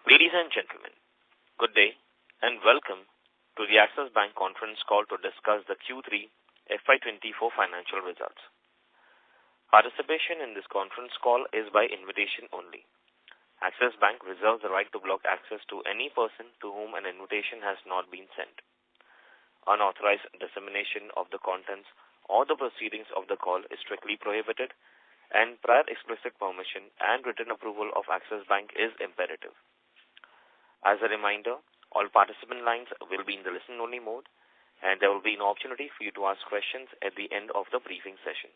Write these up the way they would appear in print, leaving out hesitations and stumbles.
Ladies and gentlemen, good day and welcome to the Axis Bank conference call to discuss the Q3 FY2024 financial results. Participation in this conference call is by invitation only. Axis Bank reserves the right to block access to any person to whom an invitation has not been sent. Unauthorized dissemination of the contents or the proceedings of the call is strictly prohibited, and prior explicit permission and written approval of Axis Bank is imperative. As a reminder, all participant lines will be in the listen-only mode, and there will be an opportunity for you to ask questions at the end of the briefing session.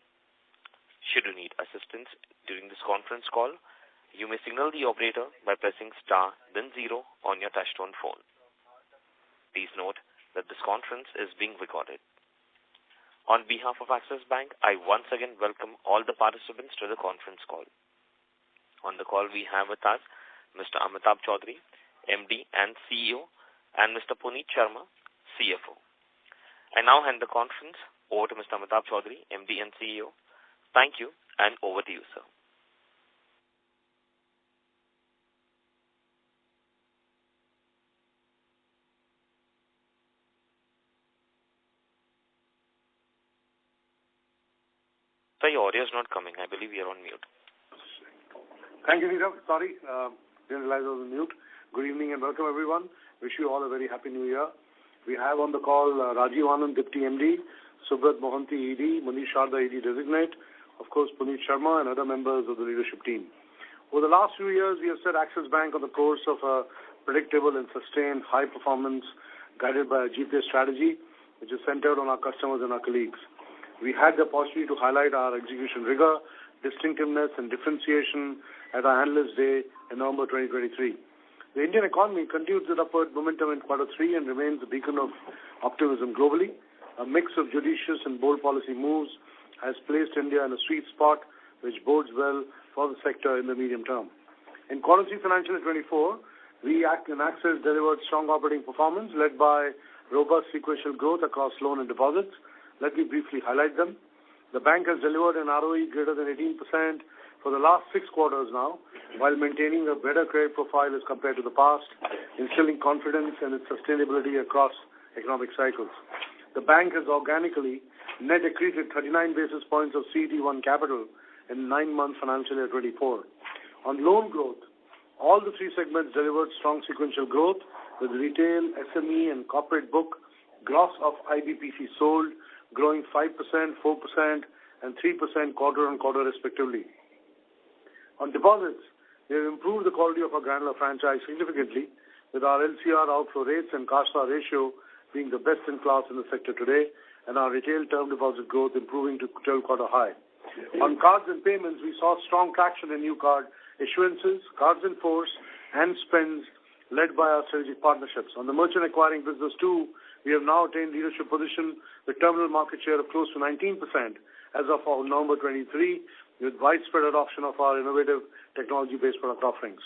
Should you need assistance during this conference call, you may signal the operator by pressing star then 0 on your touchtone phone. Please note that this conference is being recorded. On behalf of Axis Bank, I once again welcome all the participants to the conference call. On the call we have with us Mr. Amitabh Chaudhry, MD and CEO, and Mr. Puneet Sharma, CFO. I now hand the conference over to Mr. Amitabh Chaudhry, MD and CEO. Thank you, and over to you, sir. Sir, your audio is not coming. I believe you are on mute. Thank you, Nirav. Sorry, didn't realize I was on mute. Good evening and welcome, everyone. Wish you all a very happy new year. We have on the call Rajiv Anand, Deputy MD, Subrat Mohanty, ED, Manish Sharda, ED Designate, of course, Puneet Sharma, and other members of the leadership team. Over the last few years, we have set Axis Bank on the course of a predictable and sustained high performance guided by a GPS strategy, which is centered on our customers and our colleagues. We had the opportunity to highlight our execution rigor, distinctiveness, and differentiation at our Analyst Day in November 2023. The Indian economy continues its upward momentum in Q3 and remains a beacon of optimism globally. A mix of judicious and bold policy moves has placed India in a sweet spot, which bodes well for the sector in the medium term. In Q3 financial year 24, we in Axis delivered strong operating performance led by robust sequential growth across loan and deposits. Let me briefly highlight them. The bank has delivered an ROE greater than 18% for the last 6 quarters now, while maintaining a better credit profile as compared to the past, instilling confidence in its sustainability across economic cycles. The bank has organically net accreted 39 basis points of CET1 capital in 9-month financial year 24. On loan growth, all the 3 segments delivered strong sequential growth, with retail, SME, and corporate book gross of IBPC sold growing 5%, 4%, and 3% quarter-on-quarter respectively. On deposits, we have improved the quality of our granular franchise significantly, with our LCR outflow rates and CASA ratio being the best in class in the sector today, and our retail term deposit growth improving to 12-quarter high. On cards and payments, we saw strong traction in new card issuances, cards in force, and spends led by our strategic partnerships. On the merchant acquiring business too, we have now attained leadership position with terminal market share of close to 19% as of November 23, with widespread adoption of our innovative technology-based product offerings.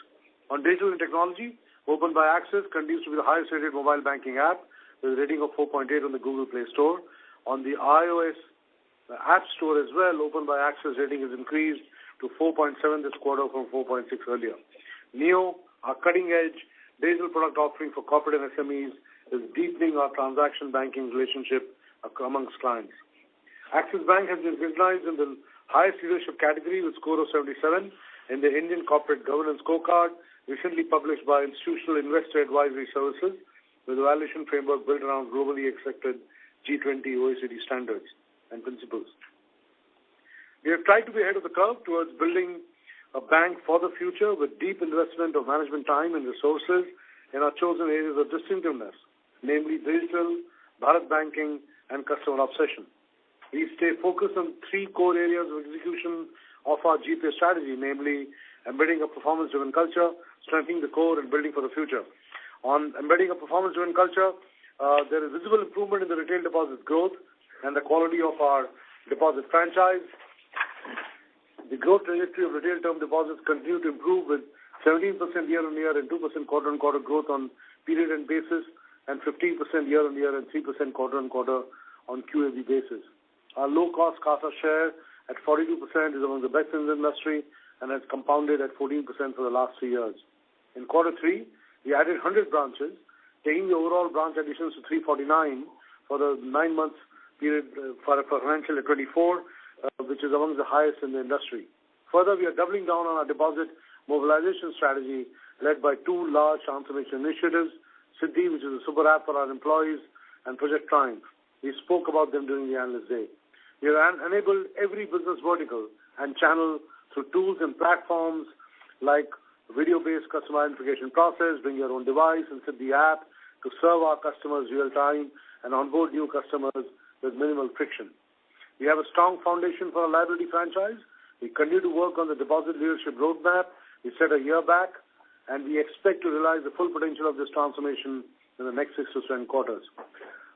On digital and technology, Open by Axis continues to be the highest rated mobile banking app with a rating of 4.8 on the Google Play Store. On the iOS App Store as well, Open by Axis rating has increased to 4.7 this quarter from 4.6 earlier. Neo, our cutting-edge digital product offering for corporate and SMEs, is deepening our transaction banking relationship amongst clients. Axis Bank has been recognized in the highest leadership category with score of 77 in the Indian Corporate Governance Scorecard, recently published by Institutional Investor Advisory Services, with a valuation framework built around globally accepted G20 OECD standards and principles. We have tried to be ahead of the curve towards building a bank for the future with deep investment of management time and resources in our chosen areas of distinctiveness, namely digital, Bharat banking, and customer obsession. We stay focused on 3 core areas of execution of our GPS strategy, namely embedding a performance-driven culture, strengthening the core, and building for the future. On embedding a performance-driven culture, there is visible improvement in the retail deposit growth and the quality of our deposit franchise. The growth trajectory of retail term deposits continue to improve with 17% year-on-year and 2% quarter-on-quarter growth on period-end basis, and 15% year-on-year and 3% quarter-on-quarter on QAB basis. Our low-cost CASA share at 42% is among the best in the industry and has compounded at 14% for the last 3 years. In Q3, We added 100 branches, taking the overall branch additions to 349 for the 9 months period for financial year 24, which is among the highest in the industry. Further, we are doubling down on our deposit mobilization strategy led by two large transformation initiatives, Siddhi, which is a super app for our employees, and Project Triumph. We spoke about them during the Analyst Day. We have enabled every business vertical and channel through tools and platforms like video-based customer identification process, bring your own device and Siddhi app to serve our customers real time and onboard new customers with minimal friction. We have a strong foundation for our liability franchise. We continue to work on the deposit leadership roadmap we set a year back, and we expect to realize the full potential of this transformation in the next 6 to 10 quarters.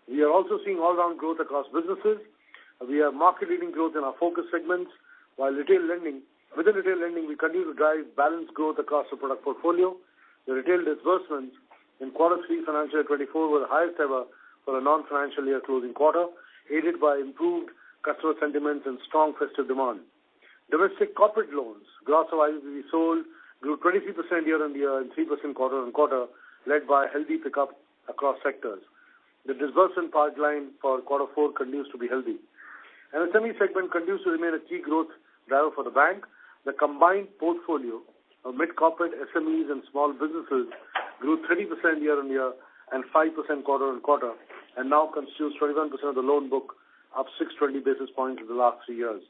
We are also seeing all-round growth across businesses. We have market-leading growth in our focus segments, while within retail lending, we continue to drive balanced growth across the product portfolio. The retail disbursements in Q3 financial year 24 were the highest ever for a non-financial year closing quarter, aided by improved customer sentiments and strong festive demand. Domestic corporate loans, gross of IBP sold, grew 23% year-on-year and 3% quarter-on-quarter, led by a healthy pickup across sectors. The disbursement pipeline for Q4 continues to be healthy. And the SME segment continues to remain a key growth driver for the bank. The combined portfolio of mid-corporate SMEs and small businesses grew 30% year-on-year and 5% quarter-on-quarter, and now constitutes 21% of the loan book, up 620 basis points in the last 3 years.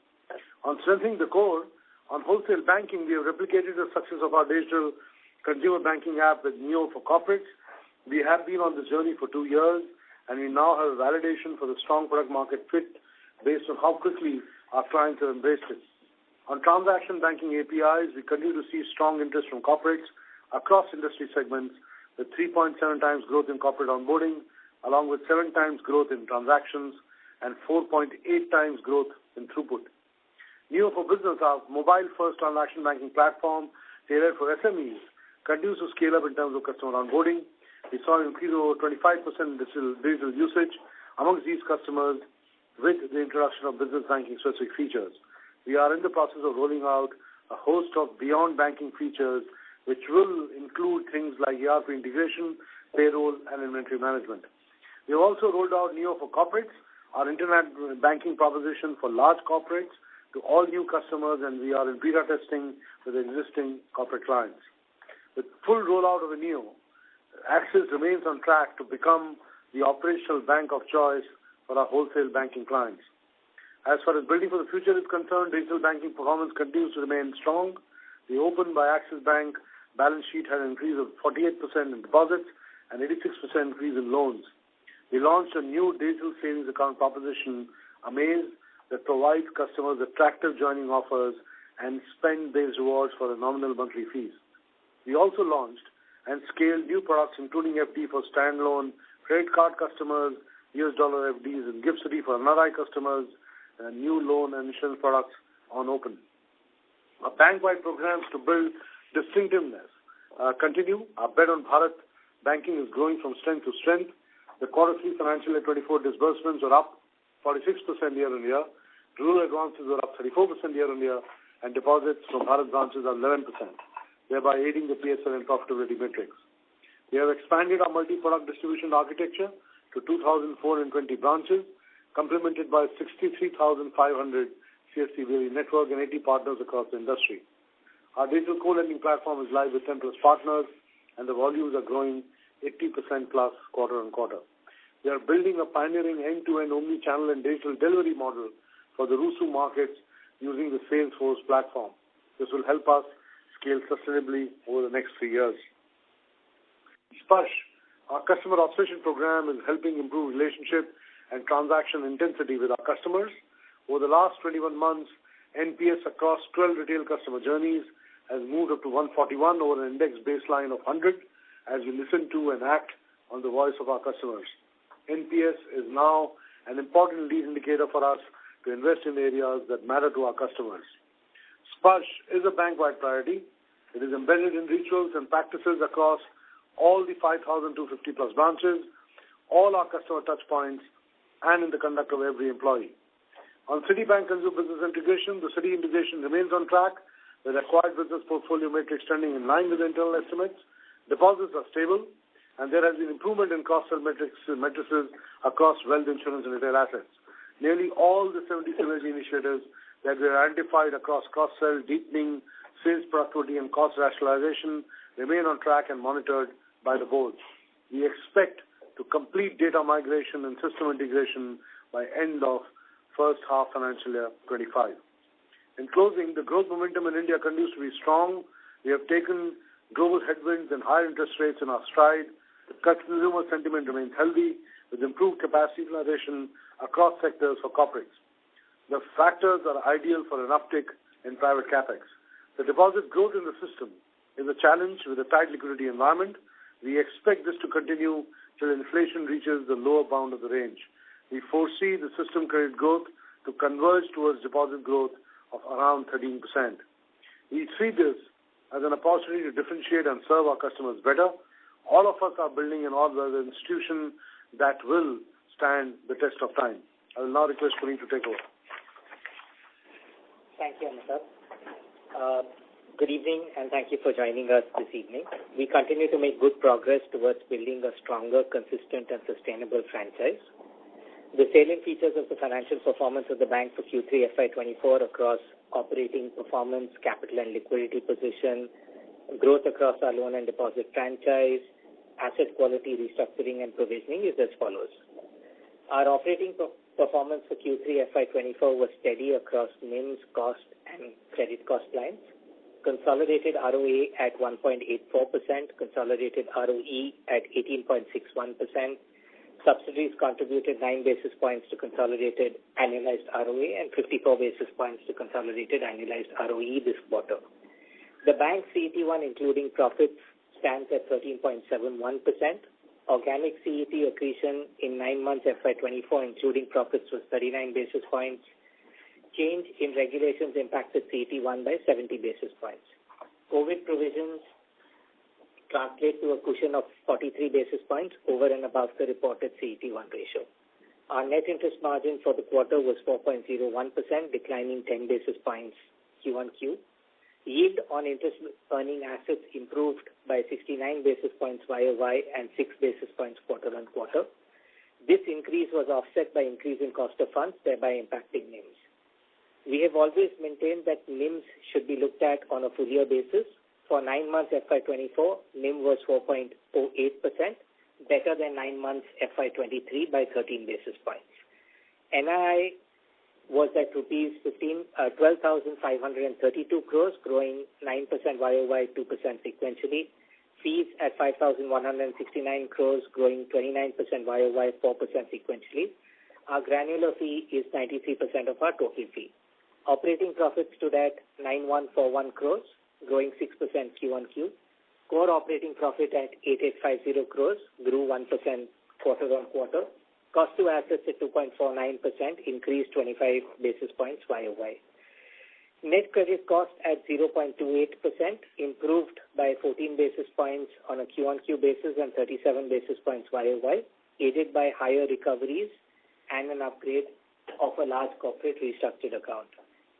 On strengthening the core, on wholesale banking, we have replicated the success of our digital consumer banking app with Neo for corporates. We have been on this journey for 2 years, and we now have a validation for the strong product market fit based on how quickly our clients have embraced it. On transaction banking APIs, we continue to see strong interest from corporates across industry segments, with 3.7 times growth in corporate onboarding, along with 7 times growth in transactions and 4.8 times growth in throughput. Neo for Business, our mobile-first transaction banking platform tailored for SMEs, continues to scale up in terms of customer onboarding. We saw an increase of over 25% in digital usage amongst these customers with the introduction of business banking specific features. We are in the process of rolling out a host of beyond banking features, which will include things like ERP integration, payroll, and inventory management. We have also rolled out Neo for Corporates, our internet banking proposition for large corporates, to all new customers, and we are in beta testing with existing corporate clients. With full rollout of the Neo, Axis remains on track to become the operational bank of choice for our wholesale banking clients. As far as building for the future is concerned, digital banking performance continues to remain strong. The Open by Axis Bank balance sheet had an increase of 48% in deposits and 86% increase in loans. We launched a new digital savings account proposition, Amaze, that provides customers attractive joining offers and spend-based rewards for the nominal monthly fees. We also launched and scaled new products, including FD for standalone credit card customers, US dollar FDs and Gift City for NRI customers, and new loan and insurance products on Open. Our bank-wide programs to build distinctiveness continue. Our bet on Bharat banking is growing from strength to strength. The Q3 financial year 24 disbursements are up 46% year-on-year. Rural advances are up 34% year-on-year, and deposits from Bharat branches are 11%, thereby aiding the PSL and profitability metrics. We have expanded our multi-product distribution architecture to 2,420 branches, complemented by 63,500 CSC network and 80 partners across the industry. Our digital co-lending platform is live with 10 plus partners, and the volumes are growing 80% plus quarter-on-quarter. We are building a pioneering end-to-end omni-channel and digital delivery model for the RUSU markets using the Salesforce platform. This will help us scale sustainably over the next 3 years. Sparsh, our customer obsession program, is helping improve relationship and transaction intensity with our customers. Over the last 21 months, NPS across 12 retail customer journeys has moved up to 141 over an index baseline of 100 as we listen to and act on the voice of our customers. NPS is now an important lead indicator for us to invest in areas that matter to our customers. Sparsh is a bank-wide priority. It is embedded in rituals and practices across all the 5,250 plus branches, all our customer touch points, and in the conduct of every employee. On Citibank Consumer Business Integration, the Citi integration remains on track, with acquired business portfolio metrics trending in line with internal estimates. Deposits are stable, and there has been improvement in cross-sell matrices across wealth, insurance, and retail assets. Nearly all the 70 synergy initiatives that were identified across cross-sell, deepening, sales productivity, and cost rationalization remain on track and monitored by the board. We expect to complete data migration and system integration by end of first half financial year 25. In closing, the growth momentum in India continues to be strong. We have taken global headwinds and higher interest rates in our stride. The consumer sentiment remains healthy with improved capacity utilization across sectors for corporates. The factors are ideal for an uptick in private capex. The deposit growth in the system is a challenge with a tight liquidity environment. We expect this to continue till inflation reaches the lower bound of the range. We foresee the system credit growth to converge towards deposit growth of around 13%. We see this as an opportunity to differentiate and serve our customers better. All of us are building an all-weather institution that will stand the test of time. I will now request Puneet to take over. Thank you, Amitabh. Good evening, and thank you for joining us this evening. We continue to make good progress towards building a stronger, consistent, and sustainable franchise. The salient features of the financial performance of the bank for Q3 FY24 across operating performance, capital and liquidity position, growth across our loan and deposit franchise, asset quality, restructuring, and provisioning is as follows. Our operating performance for Q3 FY24 was steady across NIMs, cost, and credit cost lines. Consolidated ROA at 1.84%, consolidated ROE at 18.61%. Subsidiaries contributed 9 basis points to consolidated annualized ROA and 54 basis points to consolidated annualized ROE this quarter. The bank's CET1, including profits, stands at 13.71%. Organic CET accretion in 9 months FY24, including profits, was 39 basis points. Change in regulations impacted CET1 by 70 basis points. COVID provisions translate to a cushion of 43 basis points over and above the reported CET1 ratio. Our net interest margin for the quarter was 4.01%, declining 10 basis points Q1Q. Yield on interest earning assets improved by 69 basis points YOY and 6 basis points quarter on quarter. This increase was offset by increase in cost of funds, thereby impacting NIMs. We have always maintained that NIMs should be looked at on a full year basis. For 9 months FY24, NIM was 4.08%, better than 9 months FY23 by 13 basis points. NII was at rupees 12,532 crores, growing 9% YOY, 2% sequentially. Fees at 5,169 crores, growing 29% YOY, 4% sequentially. Our granular fee is 93% of our total fee. Operating profits stood at 9,141 crores, growing 6% Q1Q. Core operating profit at 8,850 crores, grew 1% quarter on quarter. Cost to assets at 2.49%, increased 25 basis points YOY. Net credit cost at 0.28%, improved by 14 basis points on a Q1Q basis and 37 basis points YOY, aided by higher recoveries and an upgrade of a large corporate restructured account.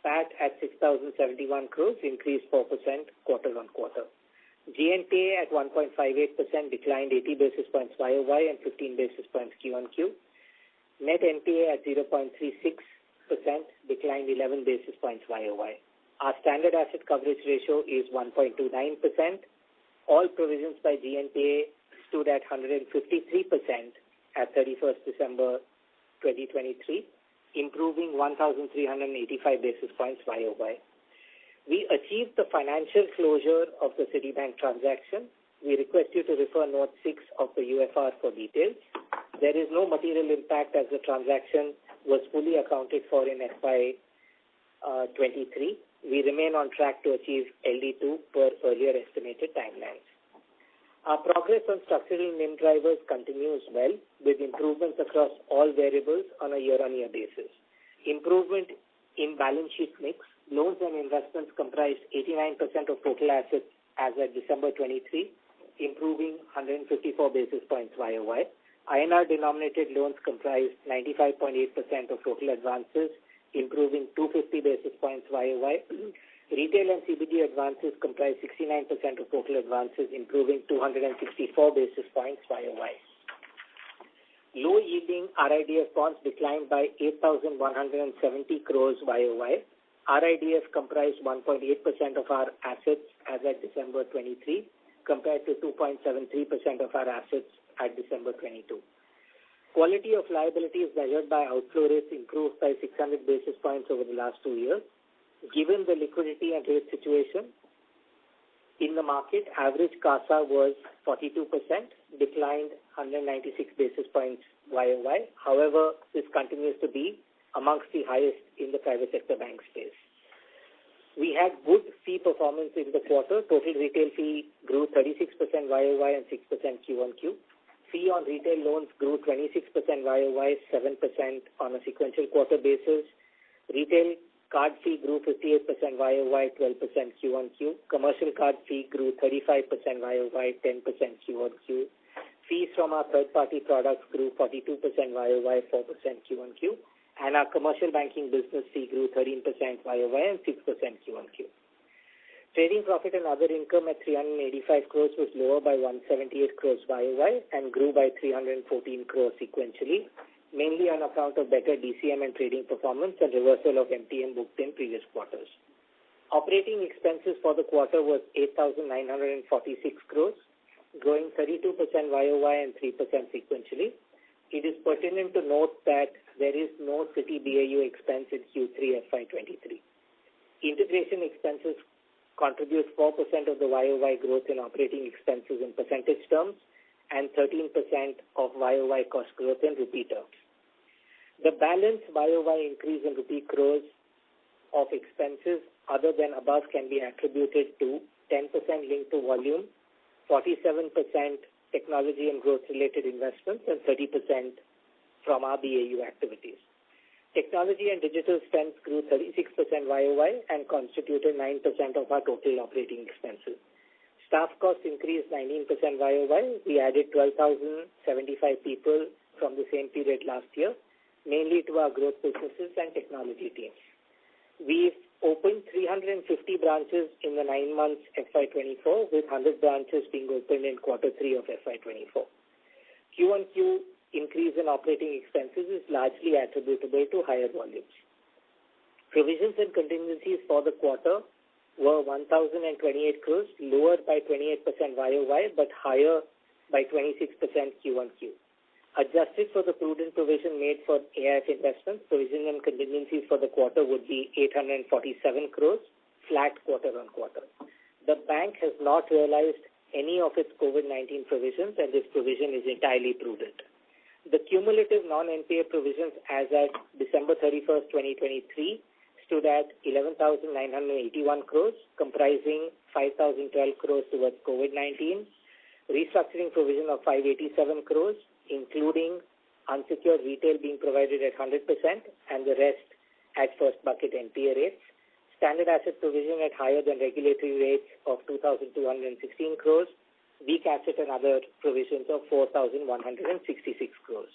PAT at 6,071 crores, increased 4% quarter on quarter. GNPA at 1.58%, declined 80 basis points YOY and 15 basis points Q1Q. Net NPA at 0.36%, declined 11 basis points YOY. Our standard asset coverage ratio is 1.29%. All provisions by GNPA stood at 153% at 31st December 2023, improving 1,385 basis points YOY. We achieved the financial closure of the Citibank transaction. We request you to refer Note 6 of the UFR for details. There is no material impact as the transaction was fully accounted for in FY23. We remain on track to achieve LD2 per earlier estimated timelines. Our progress on structural NIM drivers continues well, with improvements across all variables on a year-on-year basis. Improvement in balance sheet mix. Loans and investments comprised 89% of total assets as at December 23, improving 154 basis points YOY. INR-denominated loans comprised 95.8% of total advances, improving 250 basis points YOY. Retail and CBG advances comprise 69% of total advances, improving 264 basis points YOY. Low-yielding RIDF bonds declined by 8,170 crores YOY. RIDF comprised 1.8% of our assets as at December 23, compared to 2.73% of our assets at December 22. Quality of liabilities measured by outflow rates improved by 600 basis points over the last 2 years. Given the liquidity and rate situation in the market, average CASA was 42%, declined 196 basis points YOY. However, this continues to be amongst the highest in the private sector bank space. We had good fee performance in the quarter. Total retail fee grew 36% YOY and 6% Q1Q. Fee on retail loans grew 26% YOY, 7% on a sequential quarter basis. Retail card fee grew 58% YOY, 12% Q1Q. Commercial card fee grew 35% YOY, 10% Q1Q. Fees from our third-party products grew 42% YOY, 4% Q1Q. And our commercial banking business fee grew 13% YOY and 6% Q1Q. Trading profit and other income at 385 crores was lower by 178 crores YOY and grew by 314 crores sequentially, mainly on account of better DCM and trading performance and reversal of MTM booked in previous quarters. Operating expenses for the quarter was 8,946 crores, growing 32% YOY and 3% sequentially. It is pertinent to note that there is no Citi BAU expense in Q3 FY23. Integration expenses contribute 4% of the YOY growth in operating expenses in percentage terms and 13% of YOY cost growth in rupee terms. The balance YOY increase in rupee crores of expenses other than above can be attributed to 10% linked to volume, 47% technology and growth-related investments, and 30% from our BAU activities. Technology and digital spends grew 36% YOY and constituted 9% of our total operating expenses. Staff costs increased 19% YOY. We added 12,075 people from the same period last year, mainly to our growth businesses and technology teams. We've opened 350 branches in the 9 months FY24, with 100 branches being opened in Q3 of FY24. Q1Q increase in operating expenses is largely attributable to higher volumes. Provisions and contingencies for the quarter were 1,028 crores, lower by 28% YOY, but higher by 26% Q1Q. Adjusted for the prudent provision made for AIF investments, provision and contingencies for the quarter would be 847 crores, flat quarter on quarter. The bank has not realized any of its COVID-19 provisions, and this provision is entirely prudent. The cumulative non-NPA provisions as at December 31st, 2023 stood at 11,981 crores, comprising 5,012 crores towards COVID-19, restructuring provision of 587 crores, including unsecured retail being provided at 100% and the rest at first bucket NPA rates, standard asset provision at higher than regulatory rates of 2,216 crores, weak asset and other provisions of 4,166 crores.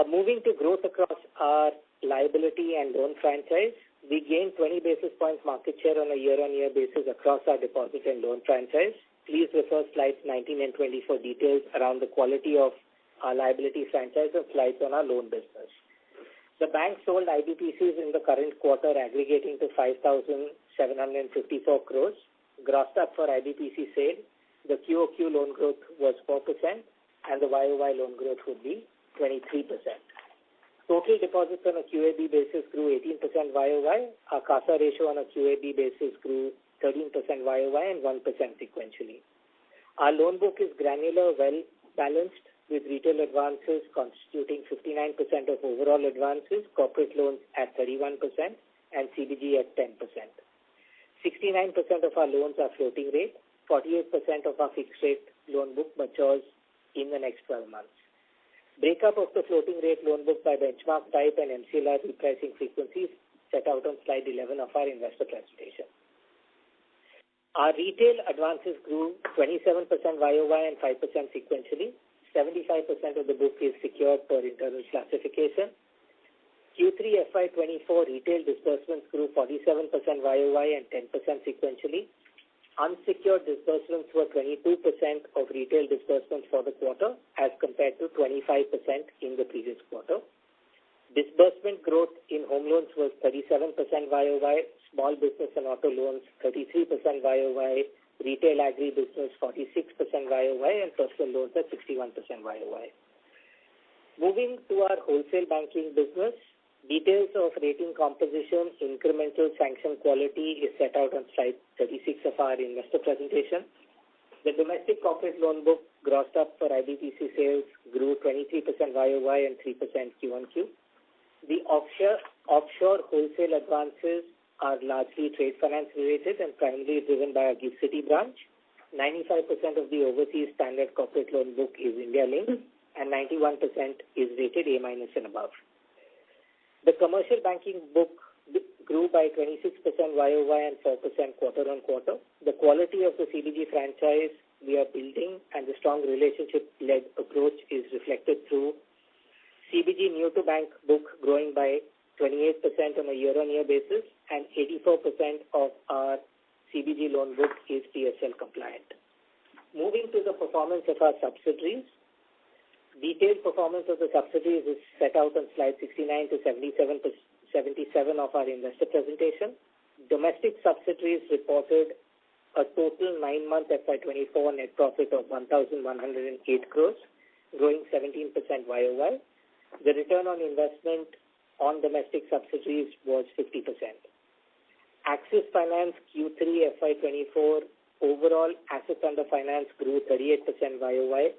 Moving to growth across our liability and loan franchise, we gained 20 basis points market share on a year-on-year basis across our deposit and loan franchise. Please refer slides 19 and 20 for details around the quality of our liability franchise and slides on our loan business. The bank sold IBPCs in the current quarter aggregating to 5,754 crores. Grossed up for IBPC sale, the QOQ loan growth was 4% and the YOY loan growth would be 23%. Total deposits on a QAB basis grew 18% YOY. Our CASA ratio on a QAB basis grew 13% YOY and 1% sequentially. Our loan book is granular, well-balanced, with retail advances constituting 59% of overall advances, corporate loans at 31%, and CBG at 10%. 69% of our loans are floating rate. 48% of our fixed rate loan book matures in the next 12 months. Breakup of the floating rate loan book by benchmark type and MCLR repricing frequencies set out on slide 11 of our investor presentation. Our retail advances grew 27% YOY and 5% sequentially. 75% of the book is secured per internal classification. Q3 FY24 retail disbursements grew 47% YOY and 10% sequentially. Unsecured disbursements were 22% of retail disbursements for the quarter as compared to 25% in the previous quarter. Disbursement growth in home loans was 37% YOY, small business and auto loans 33% YOY, retail agri business 46% YOY, and personal loans at 61% YOY. Moving to our wholesale banking business, details of rating composition, incremental sanction quality is set out on slide 36 of our investor presentation. The domestic corporate loan book grossed up for IBPC sales grew 23% YOY and 3% Q1Q. The offshore wholesale advances are largely trade finance related and primarily driven by our GIFT City branch. 95% of the overseas standard corporate loan book is India-linked and 91% is rated A- and above. The commercial banking book grew by 26% YOY and 4% quarter-on-quarter. The quality of the CBG franchise we are building and the strong relationship-led approach is reflected through CBG new-to-bank book growing by 28% on a year-on-year basis, and 84% of our CBG loan book is PSL compliant. Moving to the performance of our subsidiaries, detailed performance of the subsidiaries is set out on slide 69 to 77 of our investor presentation. Domestic subsidiaries reported a total 9-month FY24 net profit of 1,108 crores, growing 17% YOY. The return on investment on domestic subsidiaries was 50%. Axis Finance Q3 FY24 overall assets under finance grew 38% YOY.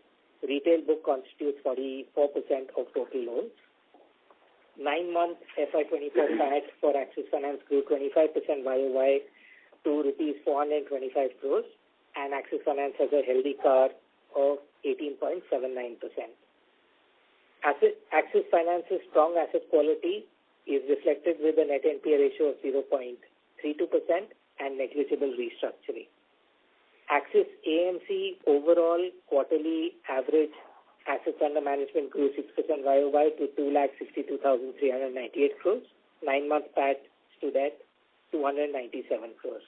Retail book constitutes 44% of total loans. 9-month FY24 PAT for Axis Finance grew 25% YOY to rupees 425 crores, and Axis Finance has a healthy CAR of 18.79%. Axis Finance's strong asset quality is reflected with a net NPA ratio of 0.32% and negligible restructuring. Axis AMC overall quarterly average assets under management grew 6% YOY to 2,62,398 crores. 9-month PAT stood at 297 crores.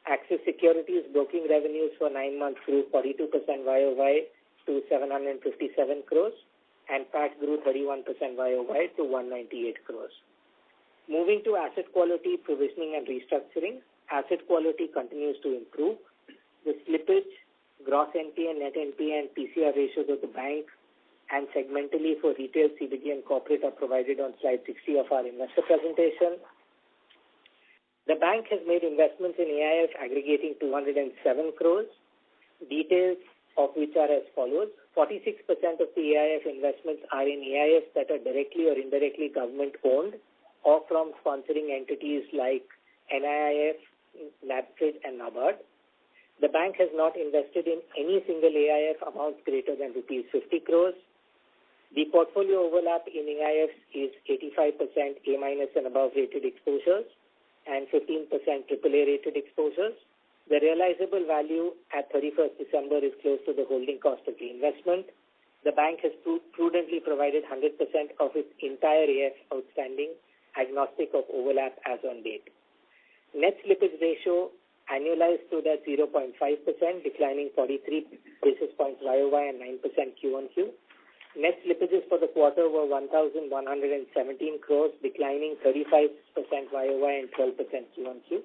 Axis Securities broking revenues for 9 months grew 42% YOY to 757 crores, and PAT grew 31% YOY to 198 crores. Moving to asset quality, provisioning and restructuring, asset quality continues to improve. The slippage, gross NPA, net NPA and PCR ratios of the bank and segmentally for retail, CBG and corporate are provided on slide 60 of our investor presentation. The bank has made investments in AIF aggregating 207 crores, details of which are as follows. 46% of the AIF investments are in AIFs that are directly or indirectly government owned or from sponsoring entities like NIIF, NABFID and NABARD. The bank has not invested in any single AIF amounts greater than rupees 50 crores. The portfolio overlap in AIFs is 85% A- and above rated exposures and 15% AAA rated exposures. The realizable value at 31st December is close to the holding cost of the investment. The bank has prudently provided 100% of its entire AIF outstanding, agnostic of overlap as on date. Net slippage ratio annualized stood at 0.5%, declining 43 basis points YOY and 9% Q1Q. Net slippages for the quarter were 1,117 crores, declining 35% YOY and 12% Q1Q.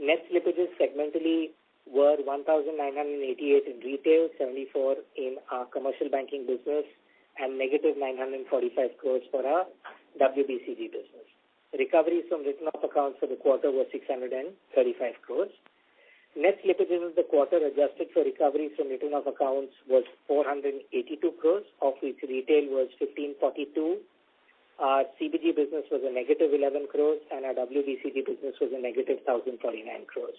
Net slippages segmentally were 1,988 in retail, 74 in our commercial banking business, and negative 945 crores for our WBCG business. Recoveries from written-off accounts for the quarter were 635 crores. Net slippages of the quarter adjusted for recoveries from written-off accounts was 482 crores, of which retail was 1542. Our CBG business was a negative 11 crores, and our WBCG business was a negative 1,049 crores.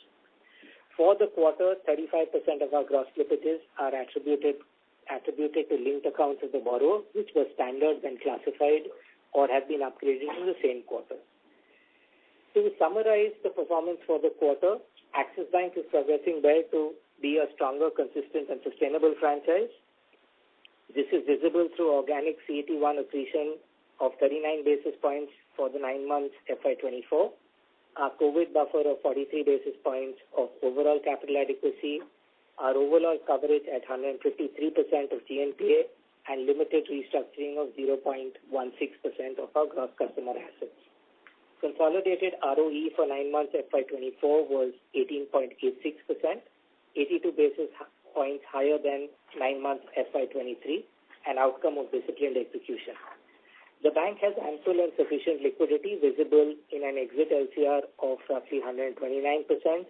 For the quarter, 35% of our gross slippages are attributed to linked accounts of the borrower, which were standard when classified or have been upgraded in the same quarter. To summarize the performance for the quarter, Axis Bank is progressing well to be a stronger, consistent and sustainable franchise. This is visible through organic CET1 accretion of 39 basis points for the 9 months FY24, our COVID buffer of 43 basis points of overall capital adequacy, our overall coverage at 153% of GNPA, and limited restructuring of 0.16% of our gross customer assets. Consolidated ROE for 9 months FY24 was 18.86%, 82 basis points higher than 9 months FY23, an outcome of disciplined execution. The bank has ample and sufficient liquidity visible in an exit LCR of roughly 129%.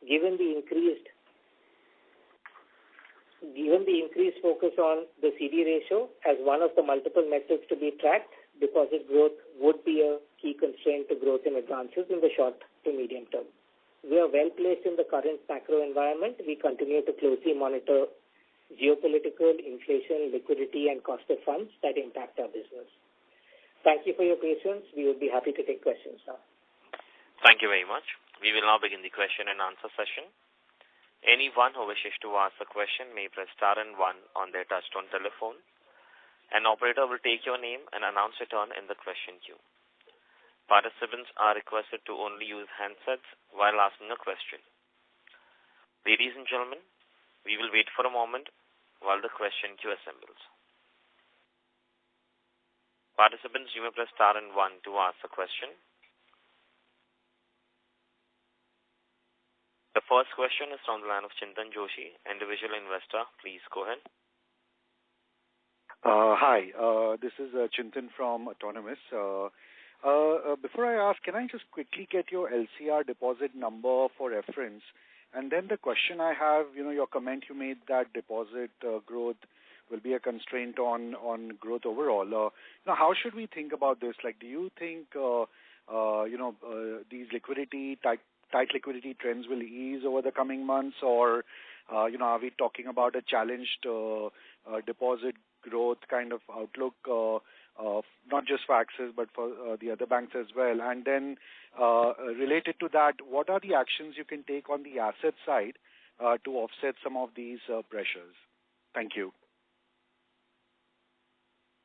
Given the increased focus on the CD ratio as one of the multiple metrics to be tracked, deposit growth would be a key constraint to growth in advances in the short to medium term. We are well placed in the current macro environment. We continue to closely monitor geopolitical, inflation, liquidity, and cost of funds that impact our business. Thank you for your patience. We would be happy to take questions now. Thank you very much. We will now begin the question and answer session. Anyone who wishes to ask a question may press star and 1 on their touchtone telephone. An operator will take your name and announce your turn in the question queue. Participants are requested to only use handsets while asking a question. Ladies and gentlemen, we will wait for a moment while the question queue assembles. Participants, you may press star and 1 to ask a question. The first question is from the line of Chintan Joshi, individual investor. Please go ahead. Hi, this is Chintan from Autonomous. Before I ask, can I just quickly get your LCR deposit number for reference? And then the question I have, your comment you made that deposit growth will be a constraint on growth overall. Now, how should we think about this? Like, do you think, these tight liquidity trends will ease over the coming months, or, are we talking about a challenged deposit growth kind of outlook, not just for Axis but for the other banks as well? And then related to that, what are the actions you can take on the asset side to offset some of these pressures? Thank you.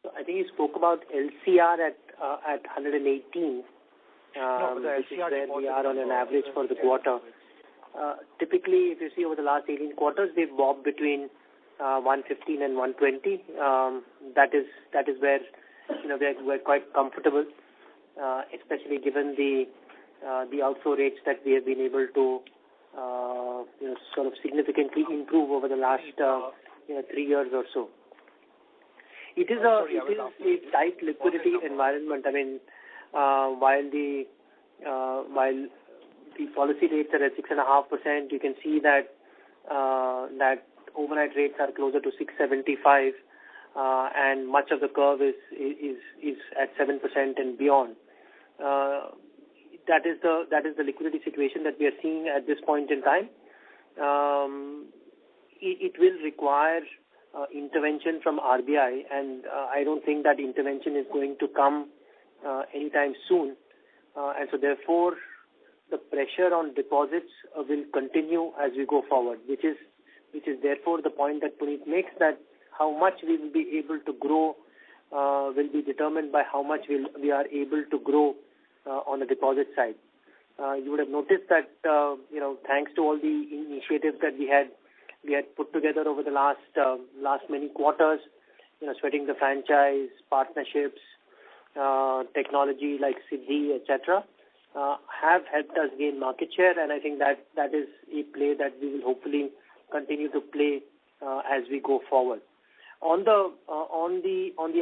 So I think you spoke about LCR at 118. No, the LCR where we are on an average for the quarter. Typically, if you see over the last 18 quarters, they've bobbed between 115 and 120. That is where we're quite comfortable, especially given the outflow rates that we have been able to sort of significantly improve over the last 3 years or so. It is a tight liquidity environment. I mean, while the policy rates are at 6.5%, you can see that overnight rates are closer to 6.75, and much of the curve is at 7% and beyond. That is the liquidity situation that we are seeing at this point in time. It will require intervention from RBI, and I don't think that intervention is going to come anytime soon. And so therefore, the pressure on deposits will continue as we go forward, which is therefore the point that Puneet makes, that how much we will be able to grow will be determined by how much we are able to grow on the deposit side. You would have noticed that thanks to all the initiatives that we had put together over the last many quarters, sweating the franchise, partnerships, technology like Siddhi, etc., have helped us gain market share, and I think that is a play that we will hopefully continue to play as we go forward. On the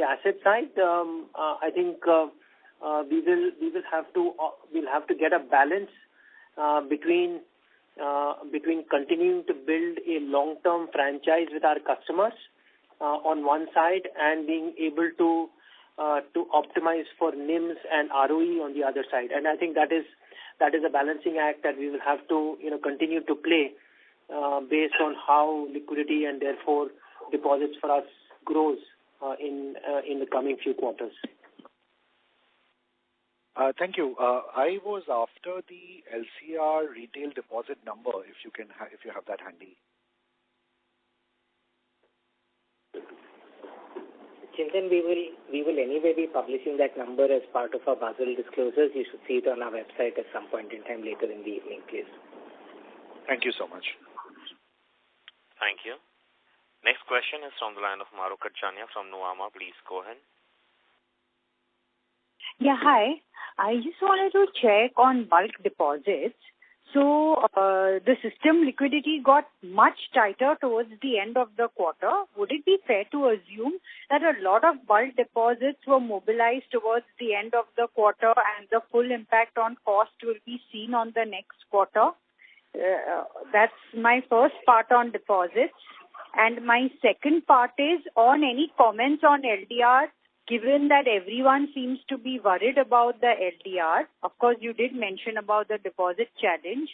asset side, I think we'll have to get a balance between continuing to build a long-term franchise with our customers on one side and being able to optimize for NIMs and ROE on the other side. And I think that is a balancing act that we will have to continue to play based on how liquidity and therefore deposits for us grows in the coming few quarters. Thank you. I was after the LCR retail deposit number, if you have that handy. Chintan, we will anyway be publishing that number as part of our Basel disclosures. You should see it on our website at some point in time later in the evening, please. Thank you so much. Thank you. Next question is from the line of Mahrukh Adajania from Nuvama. Please go ahead. Yeah, hi. I just wanted to check on bulk deposits. So the system liquidity got much tighter towards the end of the quarter. Would it be fair to assume that a lot of bulk deposits were mobilized towards the end of the quarter and the full impact on cost will be seen on the next quarter? That's my first part on deposits. And my second part is on any comments on LDR, given that everyone seems to be worried about the LDR. Of course, you did mention about the deposit challenge.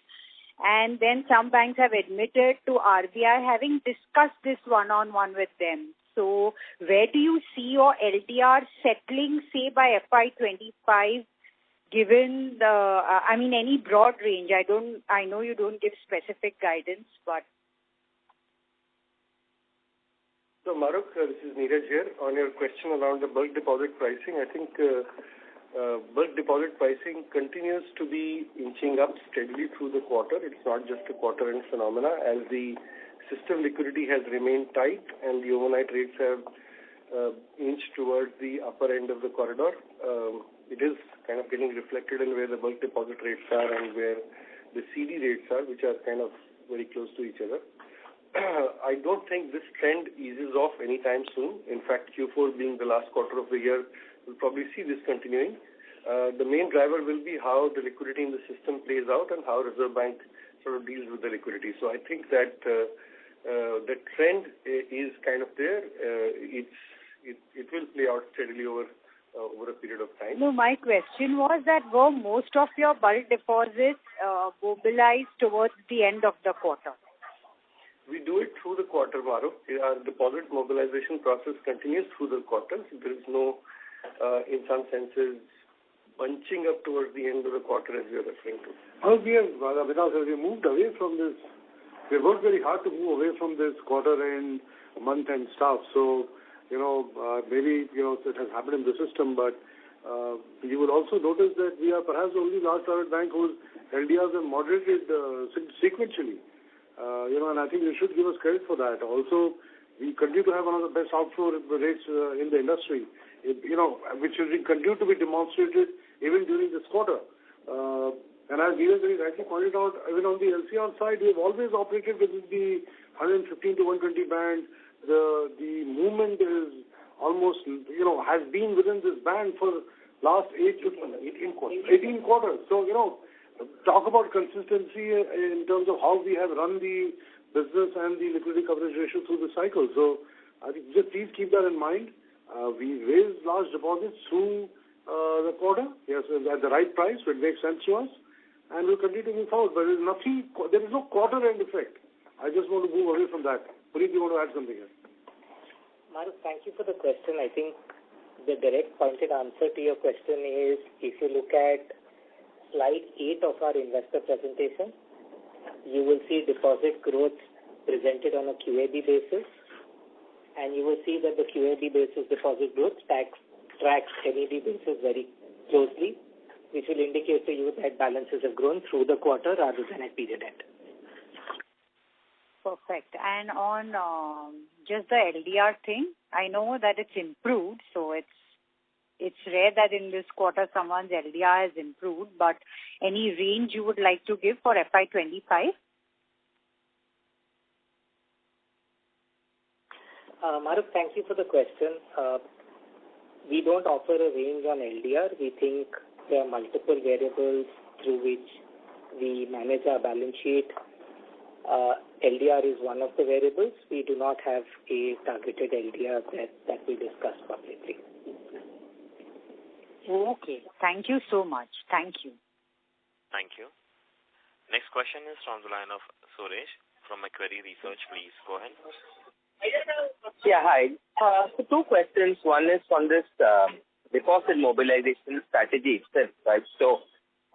And then some banks have admitted to RBI having discussed this one-on-one with them. So where do you see your LDR settling, say, by FY25, given the, any broad range? I know you don't give specific guidance, but... So, Mahrukh, this is Neeraj here. On your question around the bulk deposit pricing, I think bulk deposit pricing continues to be inching up steadily through the quarter. It's not just a quarter-end phenomena. As the system liquidity has remained tight and the overnight rates have inched towards the upper end of the corridor, it is kind of getting reflected in where the bulk deposit rates are and where the CD rates are, which are kind of very close to each other. I don't think this trend eases off anytime soon. In fact, Q4 being the last quarter of the year, we'll probably see this continuing. The main driver will be how the liquidity in the system plays out and how Reserve Bank sort of deals with the liquidity. So I think that the trend is kind of there. It will play out steadily over a period of time. No, my question was that were most of your bulk deposits mobilized towards the end of the quarter? We do it through the quarter, Mahrukh. Our deposit mobilization process continues through the quarter. There is no, in some senses, bunching up towards the end of the quarter as you're referring to. We moved away from this. We worked very hard to move away from this quarter-end, month-end stuff. So, maybe, it has happened in the system, but you will also notice that we are perhaps the only large private bank whose LDRs have moderated sequentially. And I think you should give us credit for that. Also, we continue to have one of the best outflow rates in the industry, which will continue to be demonstrated even during this quarter. And as Neeraj very rightly pointed out, even on the LCR side, we have always operated within the 115 to 120 band. The movement is almost, has been within this band for last 18 quarters. So, talk about consistency in terms of how we have run the business and the liquidity coverage ratio through the cycle. So I think just please keep that in mind. We raised large deposits through the quarter, yes, at the right price, which makes sense to us, and we'll continue to move forward. But there is no quarter-end effect. I just want to move away from that. Puneet, you want to add something here? Mahrukh, thank you for the question. I think the direct pointed answer to your question is, if you look at slide 8 of our investor presentation, you will see deposit growth presented on a QAB basis, and you will see that the QAB basis deposit growth tracks NED basis very closely, which will indicate to you that balances have grown through the quarter rather than at period end. Perfect. And on just the LDR thing, I know that it's improved, so it's rare that in this quarter someone's LDR has improved, but any range you would like to give for FY25? Mahrukh, thank you for the question. We don't offer a range on LDR. We think there are multiple variables through which we manage our balance sheet. LDR is one of the variables. We do not have a targeted LDR that we discuss publicly. Okay. Thank you so much. Thank you. Thank you. Next question is from the line of Suresh from Macquarie Research. Please go ahead. Yeah, hi. So 2 questions. One is on this deposit mobilization strategy itself, right? So,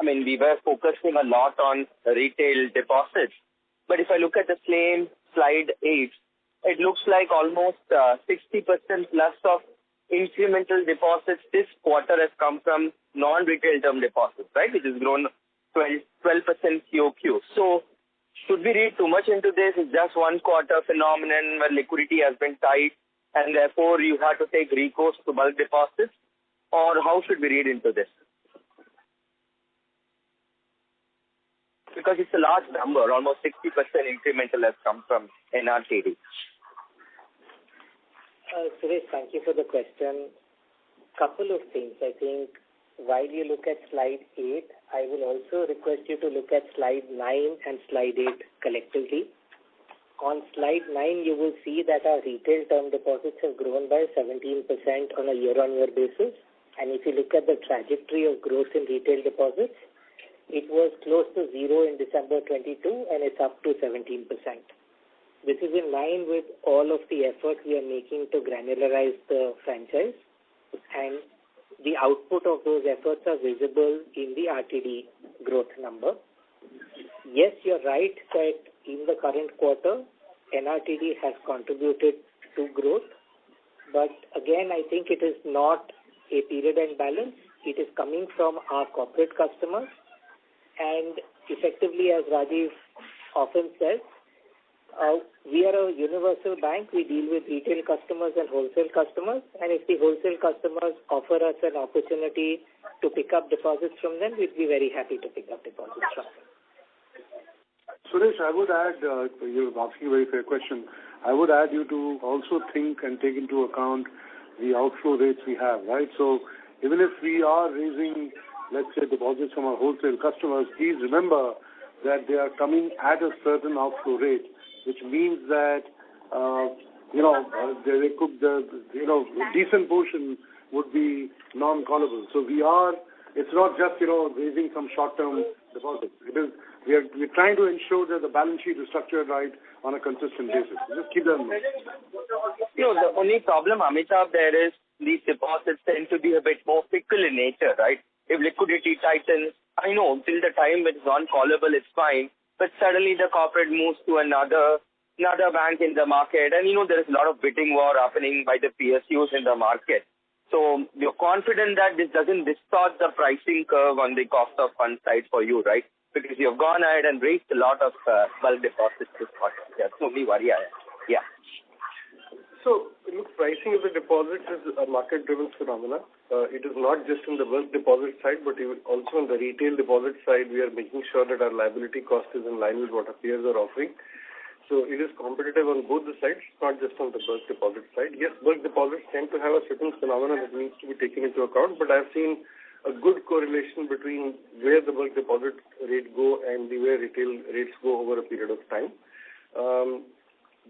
we were focusing a lot on retail deposits, but if I look at the same slide 8, it looks like almost 60% plus of incremental deposits this quarter has come from non-retail term deposits, right, which has grown 12% QOQ. So should we read too much into this? It's just one quarter phenomenon where liquidity has been tight and therefore you have to take recourse to bulk deposits? Or how should we read into this? Because it's a large number, almost 60% incremental has come from NRTD. Suresh, thank you for the question. Couple of things. I think while you look at slide 8, I will also request you to look at slide 9 and slide 8 collectively. On slide 9, you will see that our retail term deposits have grown by 17% on a year-on-year basis. And if you look at the trajectory of growth in retail deposits, it was close to 0 in December 22 and it's up to 17%. This is in line with all of the effort we are making to granularize the franchise, and the output of those efforts are visible in the RTD growth number. Yes, you're right that in the current quarter, NRTD has contributed to growth, but again, I think it is not a period end balance. It is coming from our corporate customers, and effectively, as Rajiv often says, we are a universal bank. We deal with retail customers and wholesale customers. And if the wholesale customers offer us an opportunity to pick up deposits from them, we'd be very happy to pick up deposits from them. Suresh, I would add, you're asking a very fair question. I would add you to also think and take into account the outflow rates we have, right? So even if we are raising, let's say, deposits from our wholesale customers, please remember that they are coming at a certain outflow rate, which means that, there could, decent portion would be non-callable. So it's not just, raising some short-term deposits. We're trying to ensure that the balance sheet is structured right on a consistent basis. Just keep that in mind. The only problem, Amitabh, there is these deposits tend to be a bit more fickle in nature, right? If liquidity tightens, I know till the time it's non-callable, it's fine. But suddenly the corporate moves to another bank in the market. And, there is a lot of bidding war happening by the PSUs in the market. So you're confident that this doesn't distort the pricing curve on the cost of funds side for you, right? Because you've gone ahead and raised a lot of bulk deposits this quarter. That's the only worry I have. Yeah. So, look, pricing of the deposits is a market-driven phenomena. It is not just in the bulk deposit side, but even also on the retail deposit side, we are making sure that our liability cost is in line with what our peers are offering. So it is competitive on both the sides, not just on the bulk deposit side. Yes, bulk deposits tend to have a certain phenomenon that needs to be taken into account, but I've seen a good correlation between where the bulk deposit rate go and where retail rates go over a period of time.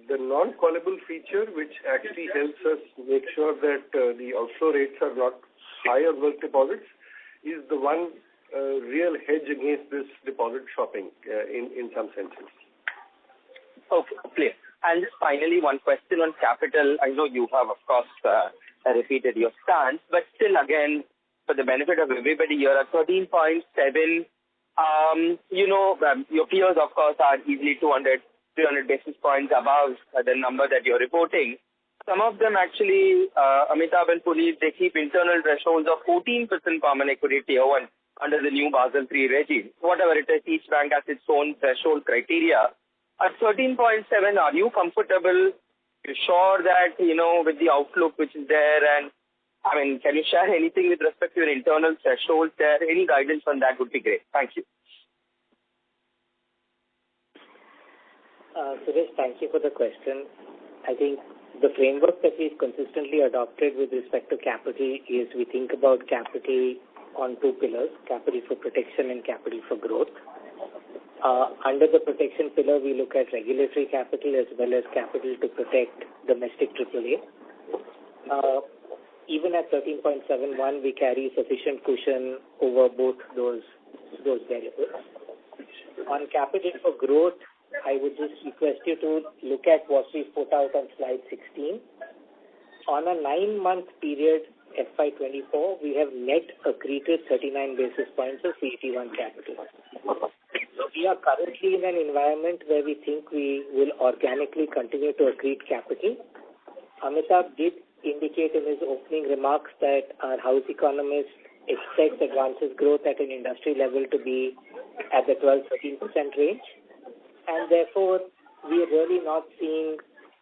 The non-callable feature, which actually helps us make sure that the outflow rates are not higher bulk deposits, is the one real hedge against this deposit shopping in some senses. Okay, clear. And just finally, one question on capital. I know you have, of course, repeated your stance, but still, again, for the benefit of everybody, you're at 13.7. Your peers, of course, are easily 200, 300 basis points above the number that you're reporting. Some of them actually, Amitabh and Puneet, they keep internal thresholds of 14% common equity tier 1 under the new Basel III regime. Whatever it is, each bank has its own threshold criteria. At 13.7, are you comfortable? You're sure that, with the outlook which is there, and can you share anything with respect to your internal thresholds there? Any guidance on that would be great. Thank you. Suresh, thank you for the question. I think the framework that we've consistently adopted with respect to capital is we think about capital on two pillars, capital for protection and capital for growth. Under the protection pillar, we look at regulatory capital as well as capital to protect domestic AAA. Even at 13.71, we carry sufficient cushion over both those variables. On capital for growth, I would just request you to look at what we put out on slide 16. On a 9-month period, FY24, we have net accreted 39 basis points of CET1 capital. So we are currently in an environment where we think we will organically continue to accrete capital. Amitabh did indicate in his opening remarks that our house economist expects advances growth at an industry level to be at the 12-13% range, and therefore we are really not seeing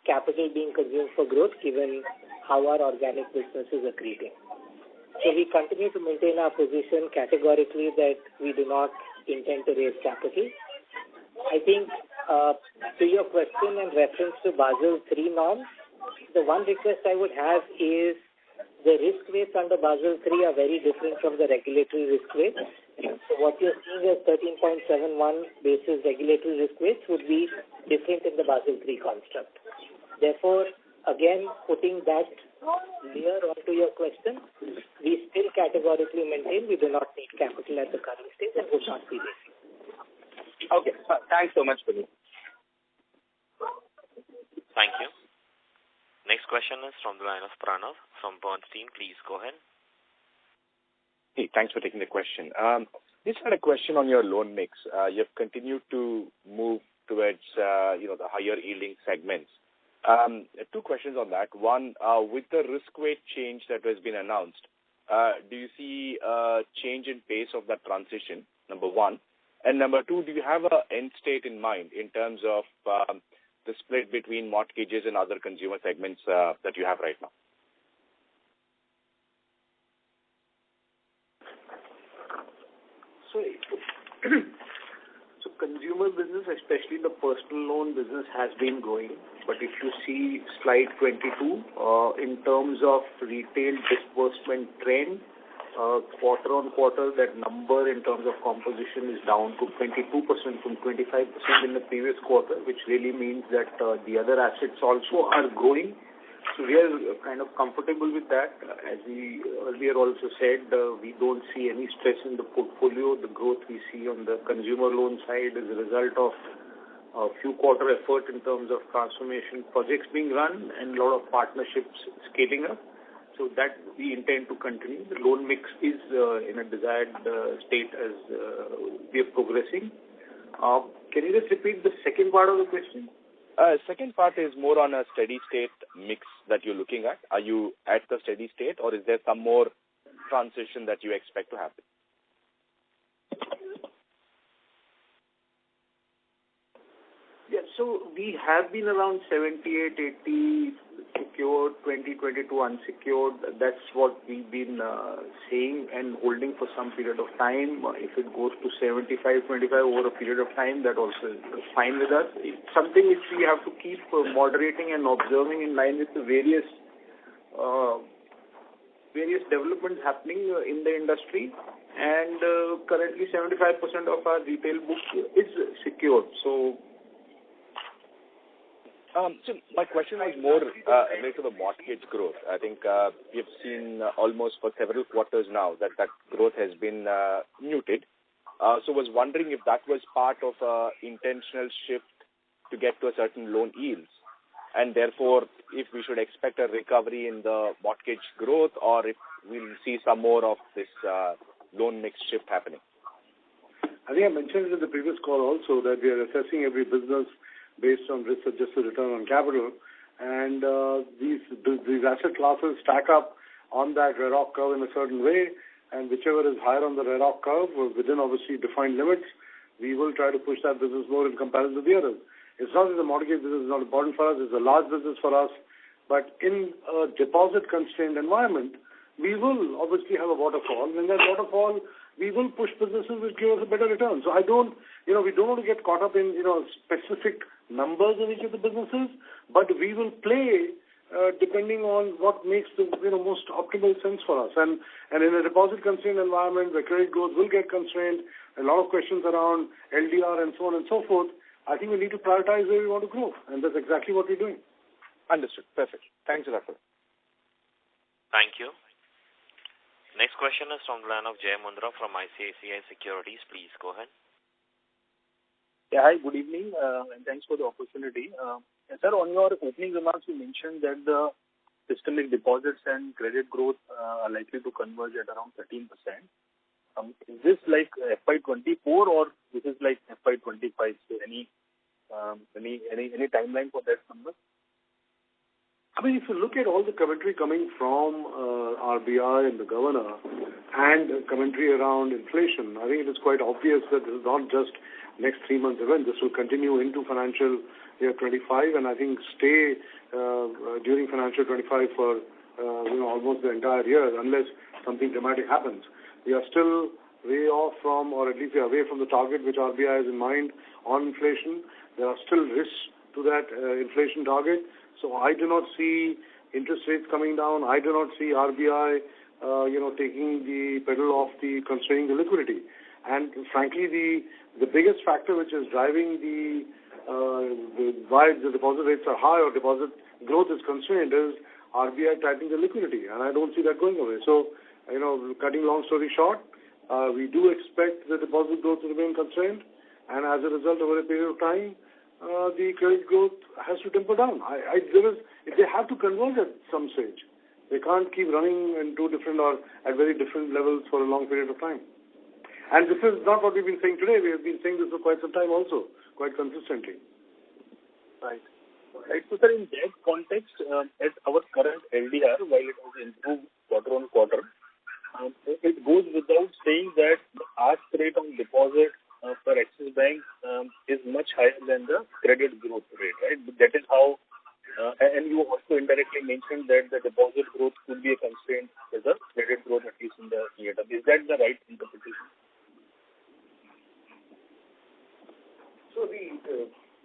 capital being consumed for growth given how our organic businesses are creating. So we continue to maintain our position categorically that we do not intend to raise capital. I think to your question in reference to Basel III norms, the one request I would have is the risk weights under Basel III are very different from the regulatory risk weights. So what you're seeing as 13.71 basis regulatory risk weights would be different in the Basel III construct. Therefore, again, putting that layer onto your question, we still categorically maintain we do not need capital at the current stage and would not be raising. Okay. Thanks so much, Puneet. Thank you. Next question is from the line of Pranav from Bernstein. Please go ahead. Hey, thanks for taking the question. Just had a question on your loan mix. You've continued to move towards, the higher yielding segments. Two questions on that. One, with the risk weight change that has been announced, do you see a change in pace of that transition, number one? And number two, do you have an end state in mind in terms of the split between mortgages and other consumer segments that you have right now? So consumer business, especially the personal loan business, has been growing. But if you see slide 22, in terms of retail disbursement trend, quarter on quarter, that number in terms of composition is down to 22% from 25% in the previous quarter, which really means that the other assets also are growing. So we are kind of comfortable with that. As we earlier also said, we don't see any stress in the portfolio. The growth we see on the consumer loan side is a result of a few quarter effort in terms of transformation projects being run and a lot of partnerships scaling up. So that we intend to continue. The loan mix is in a desired state as we are progressing. Can you just repeat the second part of the question? Second part is more on a steady state mix that you're looking at. Are you at the steady state, or is there some more transition that you expect to happen? Yeah, so we have been around 78, 80 secured, 20, 22 unsecured. That's what we've been saying and holding for some period of time. If it goes to 75, 25 over a period of time, that also is fine with us. It's something which we have to keep moderating and observing in line with the various developments happening in the industry. And currently 75% of our retail book is secured. So my question was more related to the mortgage growth. I think we've seen almost for several quarters now that growth has been muted. So was wondering if that was part of an intentional shift to get to a certain loan yields, and therefore if we should expect a recovery in the mortgage growth, or if we'll see some more of this loan mix shift happening. I think I mentioned it in the previous call also that we are assessing every business based on risk-adjusted return on capital, and these asset classes stack up on that RAROC curve in a certain way, and whichever is higher on the RAROC curve, within obviously defined limits, we will try to push that business more in comparison to the others. It's not that the mortgage business is not important for us, it's a large business for us, but in a deposit-constrained environment, we will obviously have a waterfall, and in that waterfall, we will push businesses which give us a better return. So we don't want to get caught up in, specific numbers in each of the businesses, but we will play depending on what makes the most optimal sense for us. And in a deposit-constrained environment where credit growth will get constrained, a lot of questions around LDR and so on and so forth, I think we need to prioritize where we want to grow, and that's exactly what we're doing. Understood. Perfect. Thanks a lot for that. Thank you. Next question is from the line of Jay Mundra from ICICI Securities. Please go ahead. Yeah, hi, good evening, and thanks for the opportunity. Sir, on your opening remarks, you mentioned that the systemic deposits and credit growth are likely to converge at around 13%. Is this like FY24 or this is like FY25? So any timeline for that number? I mean, if you look at all the commentary coming from RBI and the governor and commentary around inflation, I think it is quite obvious that this is not just next 3 months event. This will continue into financial year 25 and I think stay during financial 25 for almost the entire year unless something dramatic happens. We are still way off from, or at least we are away from the target which RBI has in mind on inflation. There are still risks to that inflation target. So I do not see interest rates coming down. I do not see RBI, taking the pedal off the constraining the liquidity. And frankly, the biggest factor which is driving why the deposit rates are high or deposit growth is constrained is RBI tightening the liquidity, and I don't see that going away. So, cutting long story short, we do expect the deposit growth to remain constrained, and as a result, over a period of time, the credit growth has to temper down. They have to converge at some stage. They can't keep running in two different or at very different levels for a long period of time. And this is not what we've been saying today. We have been saying this for quite some time also, quite consistently. Right. So, sir, in that context, at our current LDR, while it has improved quarter on quarter, it goes without saying that the ask rate on deposit for Axis Bank is much higher than the credit growth rate, right? That is how, and you also indirectly mentioned that the deposit growth could be a constraint for the credit growth, at least in the near term. Is that the right interpretation? So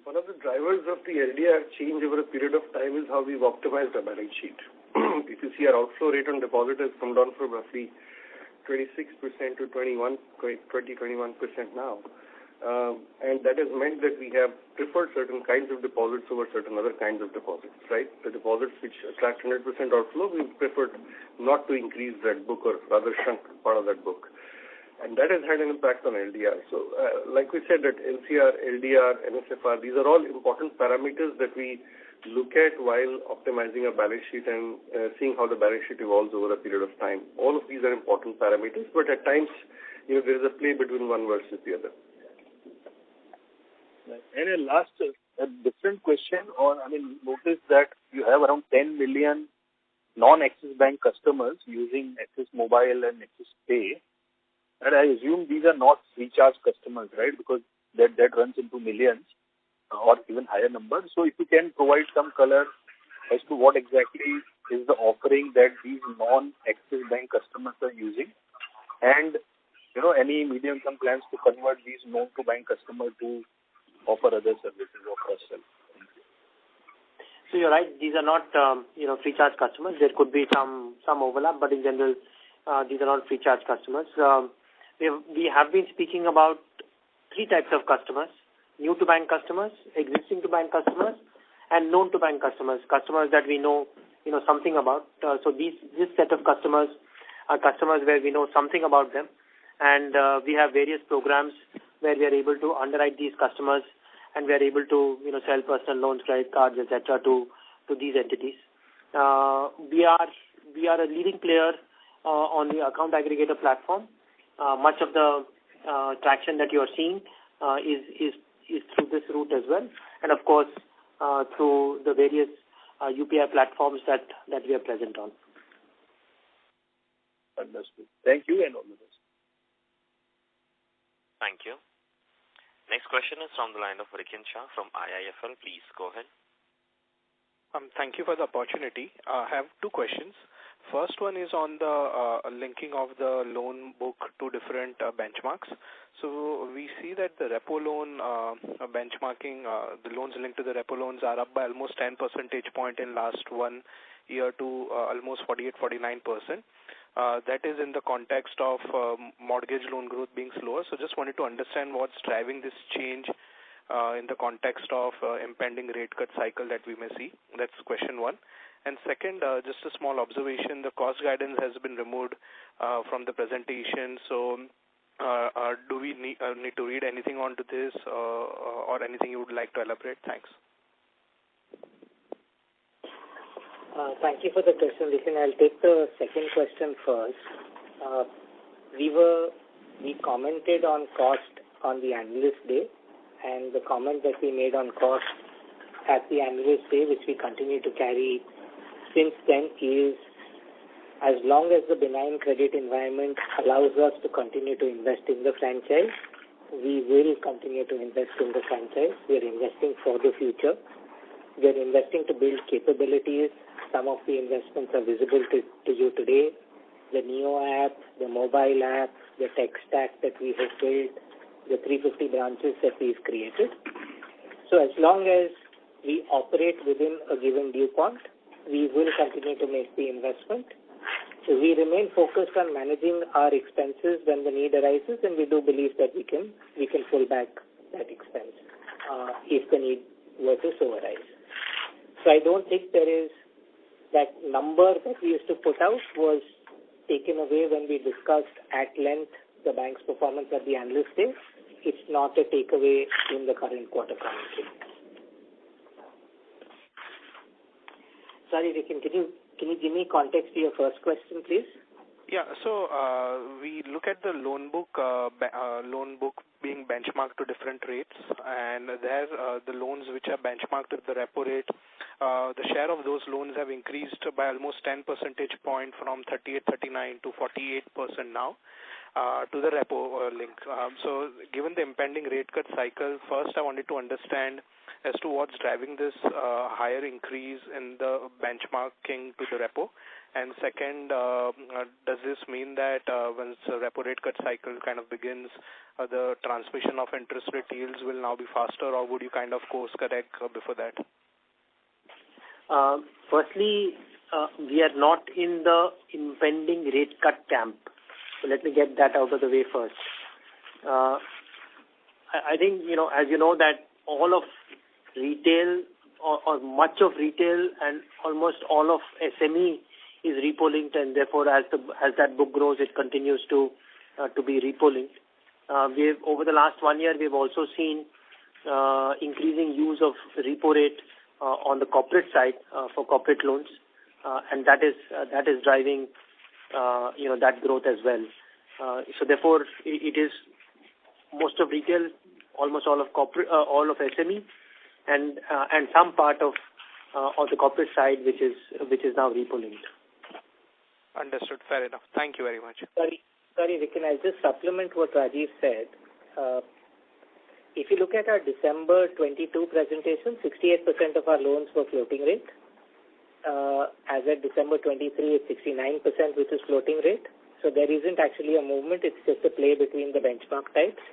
one of the drivers of the LDR change over a period of time is how we've optimized our balance sheet. If you see, our outflow rate on deposit has come down from roughly 26% to 21% now. And that has meant that we have preferred certain kinds of deposits over certain other kinds of deposits, right? The deposits which attract 100% outflow, we've preferred not to increase that book or rather shrunk part of that book. And that has had an impact on LDR. So, like we said, that LCR, LDR, NSFR, these are all important parameters that we look at while optimizing our balance sheet and seeing how the balance sheet evolves over a period of time. All of these are important parameters, but at times, there is a play between one versus the other. And a last, a different question, notice that you have around 10 million non-Axis Bank customers using Axis Mobile and Axis Pay. And I assume these are not free charge customers, right? Because that runs into millions or even higher numbers. So if you can provide some color as to what exactly is the offering that these non-Axis Bank customers are using, and any medium-term plans to convert these known-to-bank customers to offer other services or cross-sell. So you're right; these are not free charge customers. There could be some overlap, but in general, these are not free charge customers. We have been speaking about three types of customers: new to bank customers, existing to bank customers, and known to bank customers. Customers that we know something about. So this set of customers are customers where we know something about them, and we have various programs where we are able to underwrite these customers, and we are able to sell personal loans, credit cards, etc. to these entities. We are a leading player on the account aggregator platform. Much of the traction that you are seeing is through this route as well, and of course through the various UPI platforms that we are present on. Understood. Thank you and all the best. Thank you. Next question is from the line of Rikin Shah from IIFL. Please go ahead. Thank you for the opportunity. I have two questions. First one is on the linking of the loan book to different benchmarks. So we see that the repo loan benchmarking, the loans linked to the repo loans are up by almost 10 percentage point in last 1 year to almost 48-49%. That is in the context of mortgage loan growth being slower. So just wanted to understand what's driving this change in the context of impending rate cut cycle that we may see. That's question one. And second, just a small observation, the cost guidance has been removed from the presentation. So do we need to read anything onto this or anything you would like to elaborate? Thanks. Thank you for the question, Rikin. I'll take the second question first. We commented on cost on the analyst day, and the comment that we made on cost at the analyst day, which we continue to carry since then is, as long as the benign credit environment allows us to continue to invest in the franchise, we will continue to invest in the franchise. We are investing for the future. We are investing to build capabilities. Some of the investments are visible to you today. The Neo app, the mobile app, the tech stack that we have built, the 350 branches that we've created. So as long as we operate within a given viewpoint, we will continue to make the investment. So we remain focused on managing our expenses when the need arises, and we do believe that we can pull back that expense if the need were to so arise. So I don't think there is that number that we used to put out was taken away when we discussed at length the bank's performance at the analyst day. It's not a takeaway in the current quarter commentary. Sorry, Rikin, can you give me context to your first question, please? Yeah, so we look at the loan book being benchmarked to different rates, and there the loans which are benchmarked with the repo rate, the share of those loans have increased by almost 10 percentage point from 39 to 48% now to the repo link. So given the impending rate cut cycle, first I wanted to understand as to what's driving this higher increase in the benchmarking to the repo. And second, does this mean that once the repo rate cut cycle kind of begins, the transmission of interest rate yields will now be faster, or would you kind of course correct before that? Firstly, we are not in the impending rate cut camp. So let me get that out of the way first. I think, as you know, that all of retail or much of retail and almost all of SME is repo linked, and therefore as that book grows, it continues to be repo linked. Over the last 1 year, we've also seen increasing use of repo rate on the corporate side for corporate loans, and that is driving that growth as well. So therefore, it is most of retail, almost all of corporate, all of SME, and some part of the corporate side which is now repo linked. Understood. Fair enough. Thank you very much. Sorry, Rikin, I'll just supplement what Rajiv said. If you look at our December 22 presentation, 68% of our loans were floating rate. As at December 23, it's 69%, which is floating rate. So there isn't actually a movement. It's just a play between the benchmark types.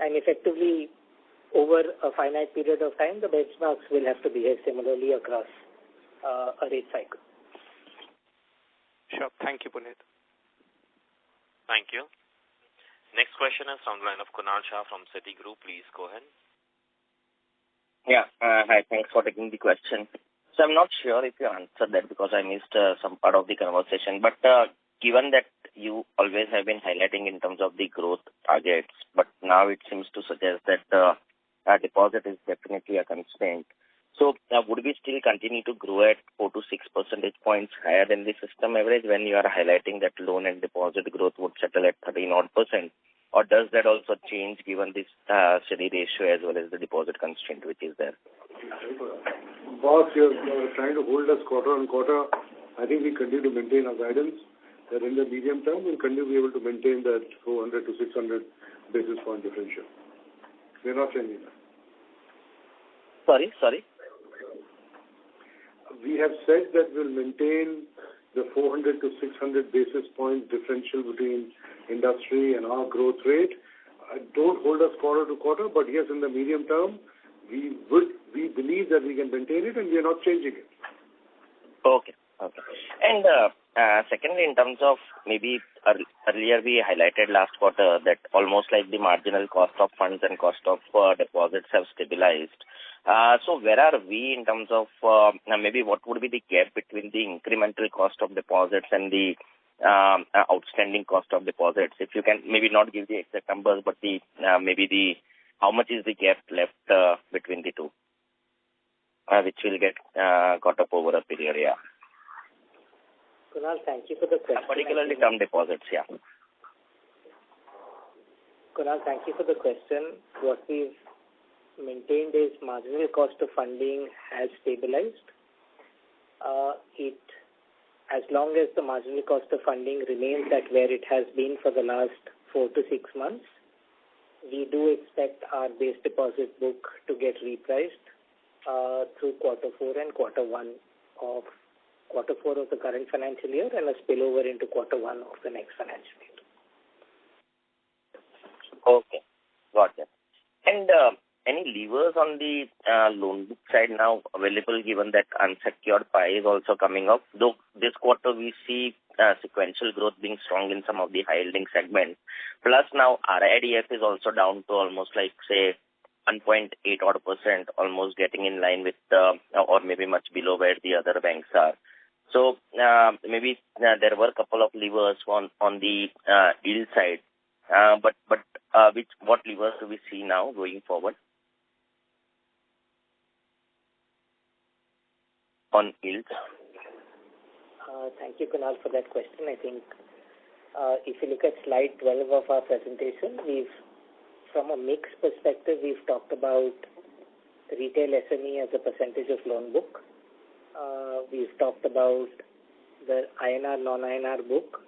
And effectively, over a finite period of time, the benchmarks will have to behave similarly across a rate cycle. Sure. Thank you, Puneet. Thank you. Next question is from the line of Kunal Shah from Citigroup. Please go ahead. Yeah. Hi. Thanks for taking the question. So I'm not sure if you answered that because I missed some part of the conversation. But given that you always have been highlighting in terms of the growth targets, but now it seems to suggest that deposit is definitely a constraint. So would we still continue to grow at 4 to 6 percentage points higher than the system average when you are highlighting that loan and deposit growth would settle at 13%? Or does that also change given this steady ratio as well as the deposit constraint which is there? Boss, you're trying to hold us quarter on quarter. I think we continue to maintain our guidance that in the medium term we'll continue to be able to maintain that 400 to 600 basis point differential. We're not changing that. Sorry? We have said that we'll maintain the 400 to 600 basis point differential between industry and our growth rate. Don't hold us quarter to quarter, but yes, in the medium term, we believe that we can maintain it and we are not changing it. Okay. And secondly, in terms of maybe earlier we highlighted last quarter that almost like the marginal cost of funds and cost of deposits have stabilized. So where are we in terms of maybe what would be the gap between the incremental cost of deposits and the outstanding cost of deposits? If you can maybe not give the exact numbers, but how much is the gap left between the two, which will get caught up over a period, yeah. Kunal, thank you for the question. Particularly term deposits, yeah. Kunal, thank you for the question. What we've maintained is marginal cost of funding has stabilized. as long as the marginal cost of funding remains at where it has been for the last 4 to 6 months, we do expect our base deposit book to get repriced through quarter 4 and quarter 4 of the current financial year and a spillover into quarter 1 of the next financial year. Okay, got it. And any levers on the loan book side now available, given that unsecured pie is also coming up? Though this quarter we see sequential growth being strong in some of the high-yielding segments. Plus now RIDF is also down to almost like, say, 1.8%, almost getting in line with or maybe much below where the other banks are. So maybe there were a couple of levers on the yield side. But what levers do we see now going forward on yields? Thank you, Kunal, for that question. I think if you look at slide 12 of our presentation, from a mix perspective, we've talked about retail SME as a percentage of loan book. We've talked about the INR, non-INR book.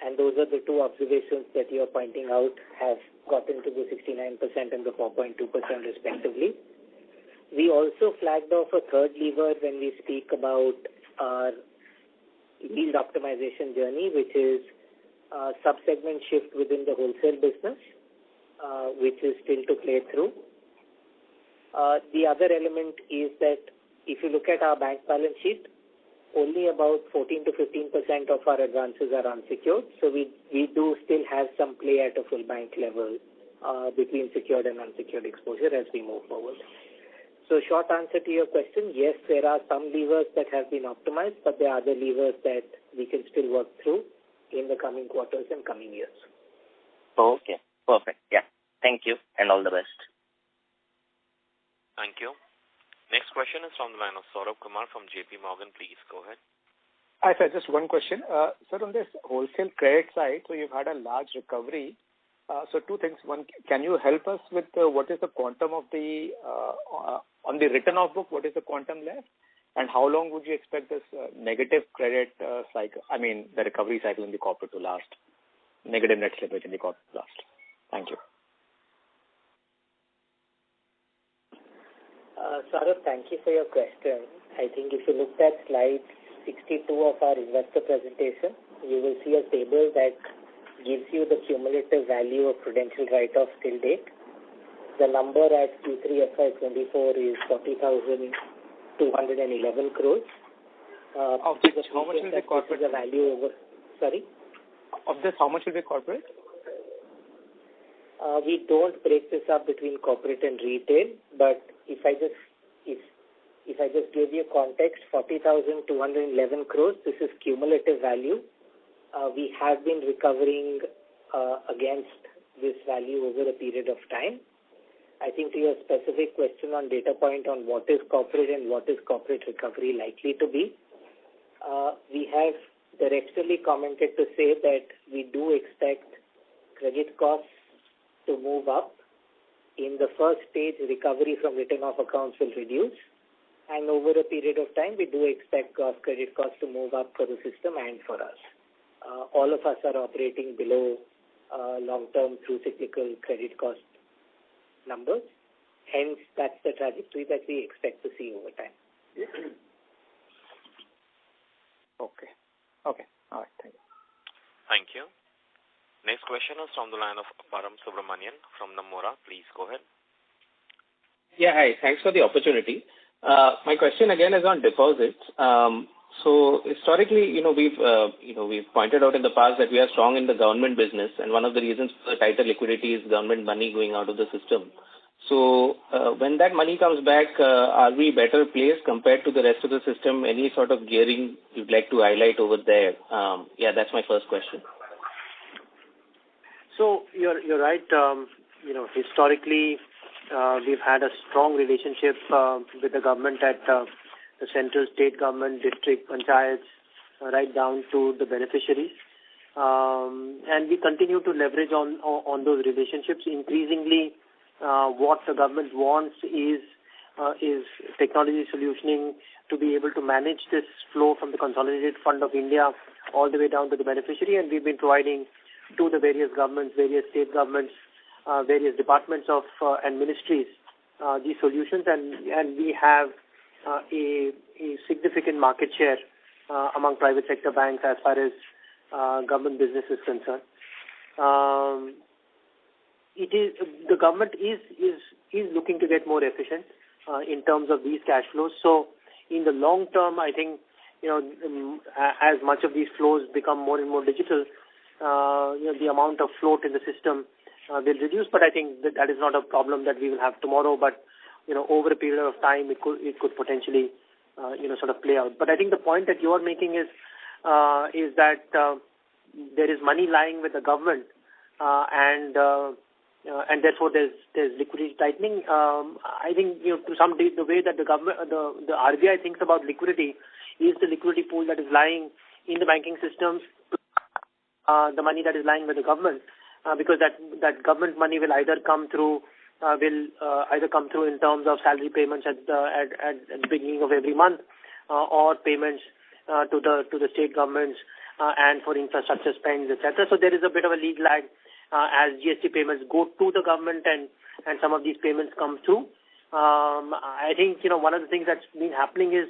And those are the two observations that you're pointing out have gotten to the 69% and the 4.2% respectively. We also flagged off a third lever when we speak about our yield optimization journey, which is sub-segment shift within the wholesale business, which is still to play through. The other element is that if you look at our bank balance sheet, only about 14 to 15% of our advances are unsecured. So we do still have some play at a full bank level between secured and unsecured exposure as we move forward. So short answer to your question, yes, there are some levers that have been optimized, but there are other levers that we can still work through in the coming quarters and coming years. Okay, perfect. Yeah, thank you and all the best. Thank you. Next question is from the line of Saurabh Kumar from JP Morgan. Please go ahead. Hi, sir. Just one question. Sir, on this wholesale credit side, so you've had a large recovery. So two things. One, can you help us with what is the quantum of the on the written off book? What is the quantum left? And how long would you expect this negative credit cycle? I mean, the recovery cycle in the corporate to last. Negative net slippage in the corporate to last. Thank you. Saurabh, thank you for your question. I think if you looked at slide 62 of our investor presentation, you will see a table that gives you the cumulative value of prudential write-off till date. The number at Q3 FY24 is 40,211 crores. Of this, how much will be corporate? The value over. Sorry? Of this, how much will be corporate? We don't break this up between corporate and retail, but if I just give you context, 40,211 crores, this is cumulative value. We have been recovering against this value over a period of time. I think to your specific question on data point on what is corporate and what is corporate recovery likely to be, we have directionally commented to say that we do expect credit costs to move up. In the first stage, recovery from written off accounts will reduce. And over a period of time, we do expect credit costs to move up for the system and for us. All of us are operating below long-term through cyclical credit cost numbers. Hence, that's the trajectory that we expect to see over time. Okay. All right. Thank you. Thank you. Next question is from the line of Param Subramanian from Nomura. Please go ahead. Yeah, hi. Thanks for the opportunity. My question again is on deposits. So historically, we've pointed out in the past that we are strong in the government business, and one of the reasons for the tighter liquidity is government money going out of the system. So when that money comes back, are we better placed compared to the rest of the system? Any sort of gearing you'd like to highlight over there? Yeah, that's my first question. So you're right. Historically, we've had a strong relationship with the government at the central, state government, district, panchayats, right down to the beneficiaries. And we continue to leverage on those relationships. Increasingly, what the government wants is is technology solutioning to be able to manage this flow from the Consolidated Fund of India all the way down to the beneficiary, and we've been providing to the various governments, various state governments, various departments of and ministries these solutions, and we have a significant market share among private sector banks as far as government business is concerned. The government is looking to get more efficient in terms of these cash flows. So in the long term, I think, as much of these flows become more and more digital, the amount of float in the system will reduce. But I think that is not a problem that we will have tomorrow. But over a period of time, it could potentially sort of play out. But I think the point that you are making is that there is money lying with the government, and therefore there's liquidity tightening. I think to some degree the way that the government, the RBI thinks about liquidity is the liquidity pool that is lying in the banking systems, the money that is lying with the government, because that government money will either come through in terms of salary payments at the beginning of every month, or payments to the state governments and for infrastructure spends, etc. So there is a bit of a lead lag as GST payments go to the government and some of these payments come through. I think one of the things that's been happening is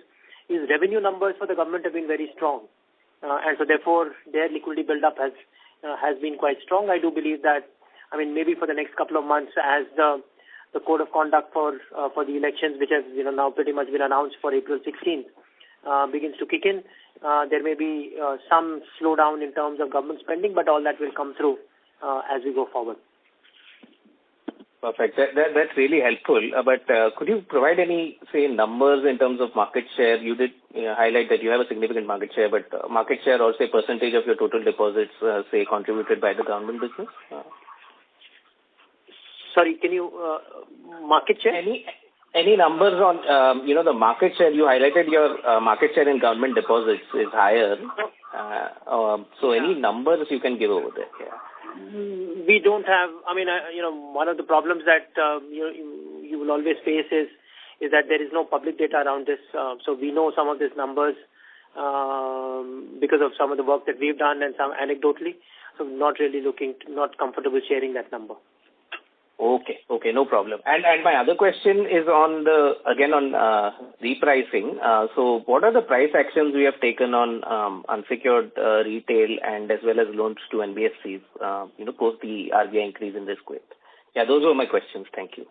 revenue numbers for the government have been very strong, and so therefore their liquidity build-up has been quite strong. I do believe that, maybe for the next couple of months, as the code of conduct for the elections, which has now pretty much been announced for April 16th, begins to kick in, there may be some slowdown in terms of government spending, but all that will come through as we go forward. Perfect. That's really helpful. But could you provide any, say, numbers in terms of market share? You did highlight that you have a significant market share, but market share or, say, percentage of your total deposits, say, contributed by the government business? Sorry, can you market share? Any numbers on the market share? You highlighted your market share in government deposits is higher. So any numbers you can give over there? Yeah. We don't have. One of the problems that you will always face is that there is no public data around this. So we know some of these numbers because of some of the work that we've done and some anecdotally. So not comfortable sharing that number. Okay, no problem. And my other question is on repricing. So what are the price actions we have taken on unsecured retail and as well as loans to NBFCs, post the RBI increase in risk weight? Yeah, those were my questions. Thank you.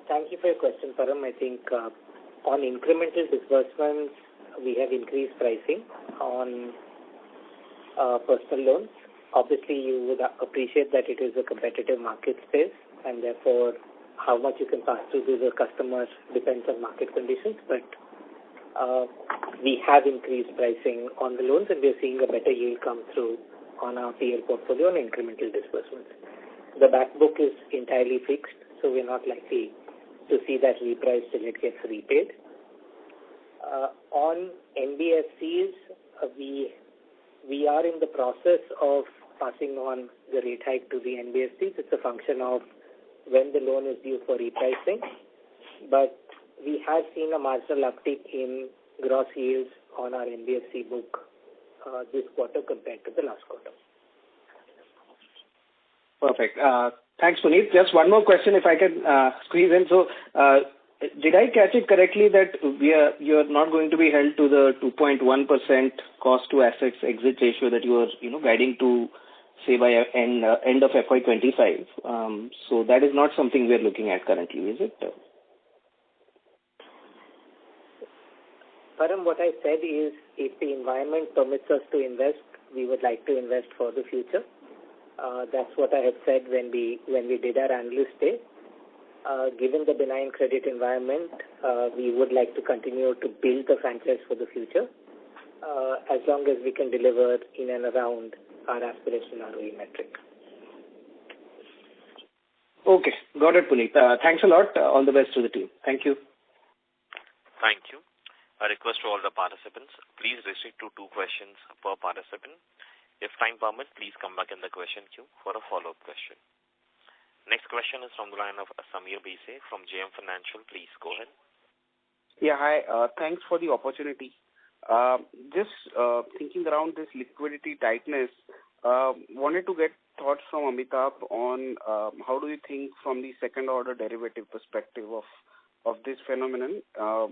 Thank you for your question, Param. I think on incremental disbursements, we have increased pricing on personal loans. Obviously, you would appreciate that it is a competitive market space, and therefore how much you can pass through to the customers depends on market conditions. But we have increased pricing on the loans, and we are seeing a better yield come through on our PL portfolio and incremental disbursements. The back book is entirely fixed, so we're not likely to see that reprice till it gets repaid. On NBFCs, we are in the process of passing on the rate hike to the NBFCs. It's a function of when the loan is due for repricing. But we have seen a marginal uptick in gross yields on our NBFC book this quarter compared to the last quarter. Perfect. Thanks, Puneet. Just one more question, if I can squeeze in. So, did I catch it correctly that you are not going to be held to the 2.1% cost to assets exit ratio that you are guiding to, say, by end of FY25? So that is not something we are looking at currently, is it? Param, what I said is, if the environment permits us to invest, we would like to invest for the future. That's what I had said when we did our analyst day. Given the benign credit environment, we would like to continue to build the franchise for the future, as long as we can deliver in and around our aspirational ROE metric. Okay, got it, Puneet. Thanks a lot. All the best to the team. Thank you. Thank you. A request to all the participants, please restrict to 2 questions per participant. If time permits, please come back in the question queue for a follow-up question. Next question is from the line of Samir Bise from JM Financial. Please go ahead. Yeah, hi. Thanks for the opportunity. Just thinking around this liquidity tightness, wanted to get thoughts from Amitabh on how do you think from the second order derivative perspective of this phenomenon?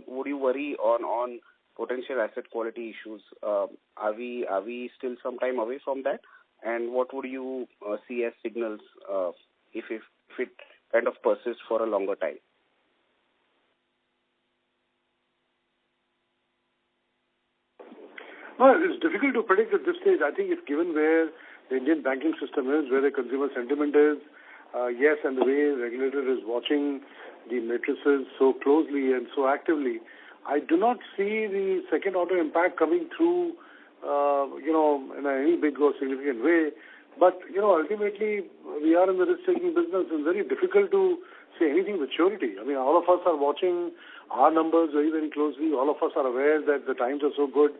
Would you worry on potential asset quality issues? Are we still some time away from that? And what would you see as signals if it kind of persists for a longer time? Well, it's difficult to predict at this stage. I think if given where the Indian banking system is, where the consumer sentiment is, yes, and the way the regulator is watching the matrices so closely and so actively, I do not see the second order impact coming through, in any big or significant way. But, ultimately, we are in the risk-taking business and very difficult to say anything with surety. I mean, all of us are watching our numbers very, very closely. All of us are aware that the times are so good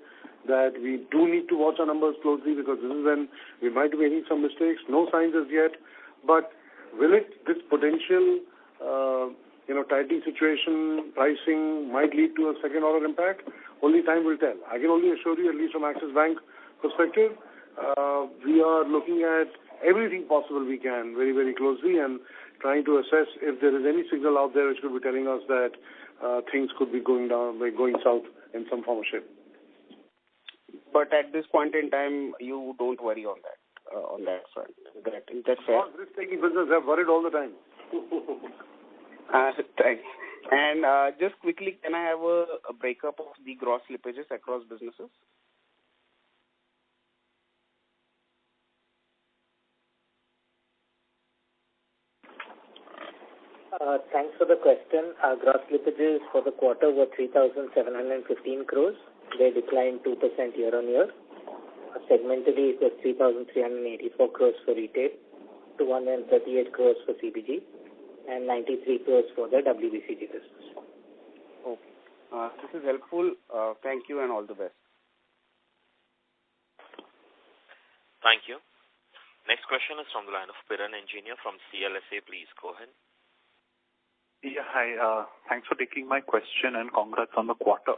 that we do need to watch our numbers closely because this is when we might be making some mistakes. No signs as yet. But will this potential, tightening situation, pricing might lead to a second order impact? Only time will tell. I can only assure you, at least from Axis Bank perspective, we are looking at everything possible we can very, very closely and trying to assess if there is any signal out there which could be telling us that things could be going south in some form or shape. But at this point in time, you don't worry on that front. Is that fair? Risk-taking business, I've worried all the time. Thanks. And just quickly, can I have a breakup of the gross slippages across businesses? Thanks for the question. Our gross slippages for the quarter were 3,715 crores. They declined 2% year-on-year. Segmentally, it was 3,384 crores for retail, 238 crores for CBG, and 93 crores for the WBCG business. Okay. This is helpful. Thank you and all the best. Thank you. Next question is from the line of Piran Engineer from CLSA. Please go ahead. Yeah, hi. Thanks for taking my question and congrats on the quarter.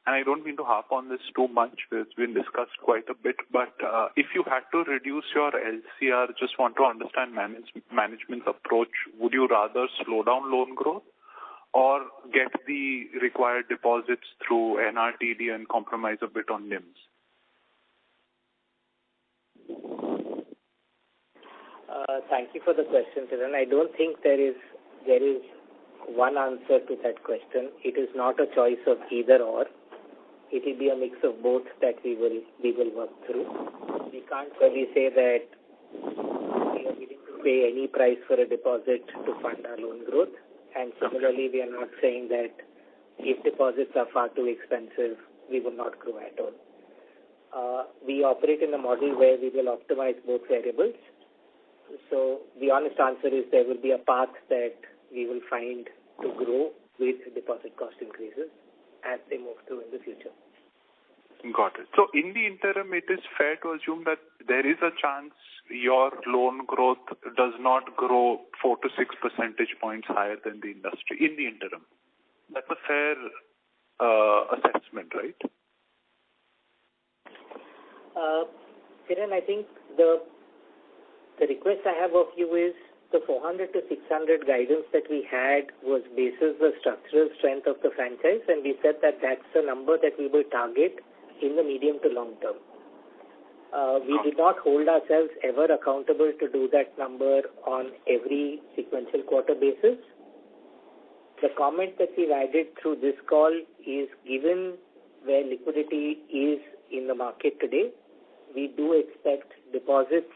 And I don't mean to harp on this too much. It's been discussed quite a bit. But if you had to reduce your LCR, just want to understand management's approach. Would you rather slow down loan growth or get the required deposits through NRTD and compromise a bit on NIMs? Thank you for the question, Piran. I don't think there is one answer to that question. It is not a choice of either or. It will be a mix of both that we will work through. We can't really say that we are willing to pay any price for a deposit to fund our loan growth. And similarly, we are not saying that if deposits are far too expensive, we will not grow at all. We operate in a model where we will optimize both variables. So the honest answer is there will be a path that we will find to grow with deposit cost increases as they move through in the future. Got it. So in the interim, it is fair to assume that there is a chance your loan growth does not grow 4 to 6 percentage points higher than the industry in the interim. That's a fair assessment, right? Kiran, I think the request I have of you is the 400 to 600 guidance that we had was basis the structural strength of the franchise, and we said that that's the number that we will target in the medium to long term. We did not hold ourselves ever accountable to do that number on every sequential quarter basis. The comment that we've added through this call is given where liquidity is in the market today, we do expect deposits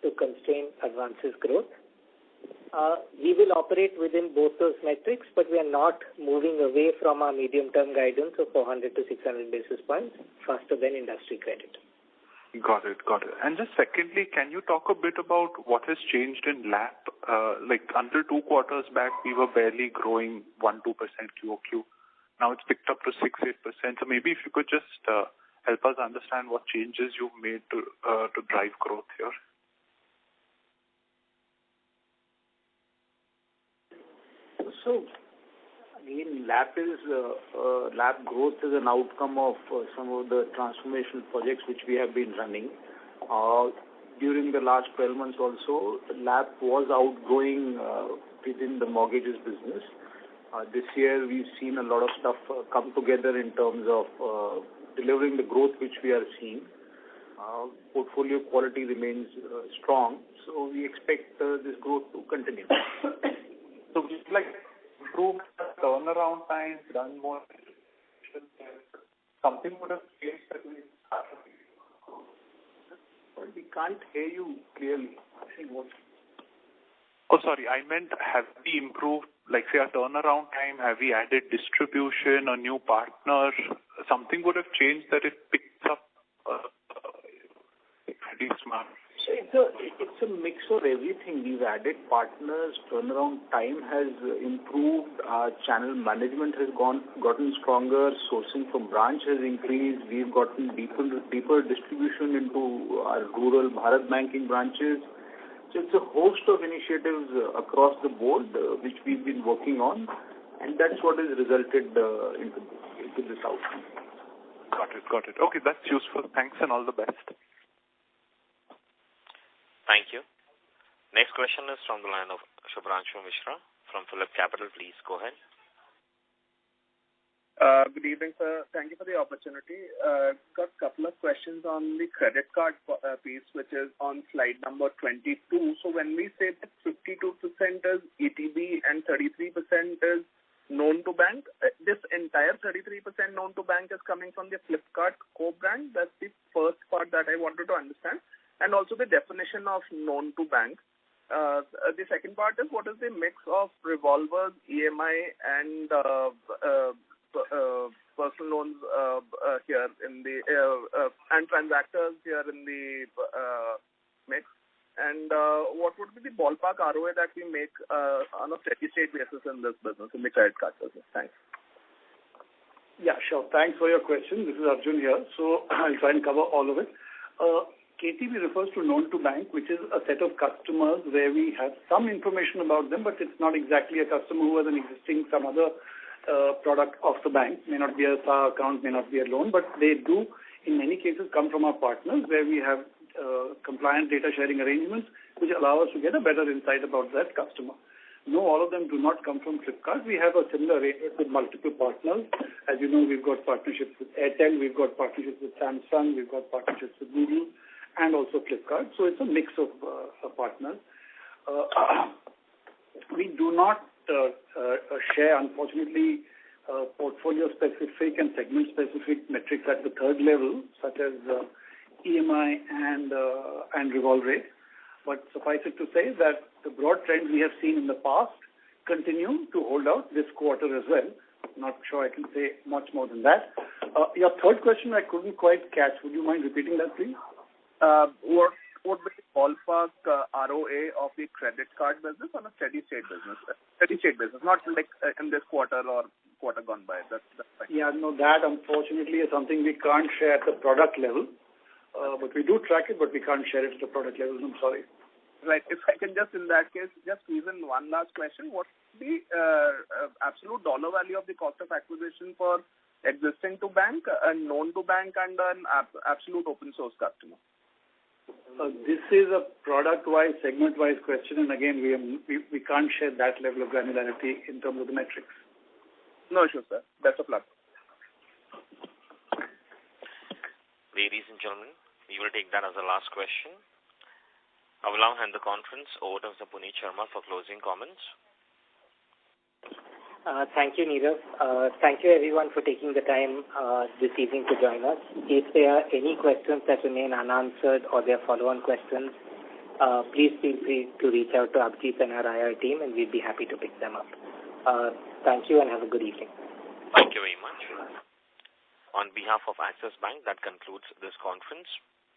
to constrain advances growth. We will operate within both those metrics, but we are not moving away from our medium-term guidance of 400 to 600 basis points faster than industry credit. Got it. And just secondly, can you talk a bit about what has changed in LAP? Until 2 quarters back, we were barely growing 1-2% QOQ. Now it's picked up to 6-8%. So maybe if you could just help us understand what changes you've made to drive growth here? So, again, LAP growth is an outcome of some of the transformational projects which we have been running. During the last 12 months also, LAP was outgrowing within the mortgages business. This year, we've seen a lot of stuff come together in terms of delivering the growth which we are seeing. Portfolio quality remains strong, so we expect this growth to continue. So, like, improved turnaround times, done more, something would have changed that we started. But we can't hear you clearly. Oh, sorry. I meant, have we improved, like, say, our turnaround time? Have we added distribution, a new partner? Something would have changed that it picked up pretty smart. So it's a mix of everything. We've added partners. Turnaround time has improved. Our channel management has gotten stronger. Sourcing from branch has increased. We've gotten deeper distribution into our rural Bharat banking branches. So it's a host of initiatives across the board which we've been working on, and that's what has resulted into this outcome. Got it. Okay, that's useful. Thanks and all the best. Thank you. Next question is from the line of Shubhranshu Mishra from Phillip Capital. Please go ahead. Good evening, sir. Thank you for the opportunity. Got a couple of questions on the credit card piece, which is on slide number 22. So when we say that 52% is ETB and 33% is known to bank, this entire 33% known to bank is coming from the Flipkart co-brand. That's the first part that I wanted to understand. And also the definition of known to bank. The second part is what is the mix of revolvers, EMI, and personal loans here in the and transactors here in the mix, and what would be the ballpark ROA that we make on a steady state basis in this business, in the credit card business? Thanks. Yeah, sure. Thanks for your question. This is Arjun here. So I'll try and cover all of it. KTB refers to known to bank, which is a set of customers where we have some information about them, but it's not exactly a customer who has an existing some other product of the bank. May not be a SA account, may not be a loan, but they do in many cases come from our partners where we have compliant data sharing arrangements which allow us to get a better insight about that customer. No, all of them do not come from Flipkart. We have a similar arrangement with multiple partners. As you know, we've got partnerships with Airtel, we've got partnerships with Samsung, we've got partnerships with Google, and also Flipkart. So it's a mix of partners. We do not share, unfortunately, portfolio-specific and segment-specific metrics at the third level, such as EMI and revolve rate. But suffice it to say that the broad trends we have seen in the past continue to hold out this quarter as well. Not sure I can say much more than that. Your third question I couldn't quite catch. Would you mind repeating that, please? What would be the ballpark ROA of the credit card business on a steady state business? Steady state business, not like in this quarter or quarter gone by. That's fine. Yeah, no, that unfortunately is something we can't share at the product level. But we do track it, but we can't share it at the product level. I'm sorry. Right. If I can just, in that case, just squeeze in one last question. What's the absolute dollar value of the cost of acquisition for existing to bank, a known to bank, and an absolute open source customer? This is a product-wise, segment-wise question, and again, we can't share that level of granularity in terms of the metrics. No issue, sir. Best of luck. Ladies and gentlemen, we will take that as the last question. I will now hand the conference over to Mr. Puneet Sharma for closing comments. Thank you, Neerav. Thank you, everyone, for taking the time this evening to join us. If there are any questions that remain unanswered or there are follow-on questions, please feel free to reach out to Abhijit and our IR team, and we'd be happy to pick them up. Thank you, and have a good evening. Thank you very much. On behalf of Axis Bank, that concludes this conference.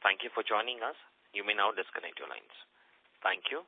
Thank you for joining us. You may now disconnect your lines. Thank you.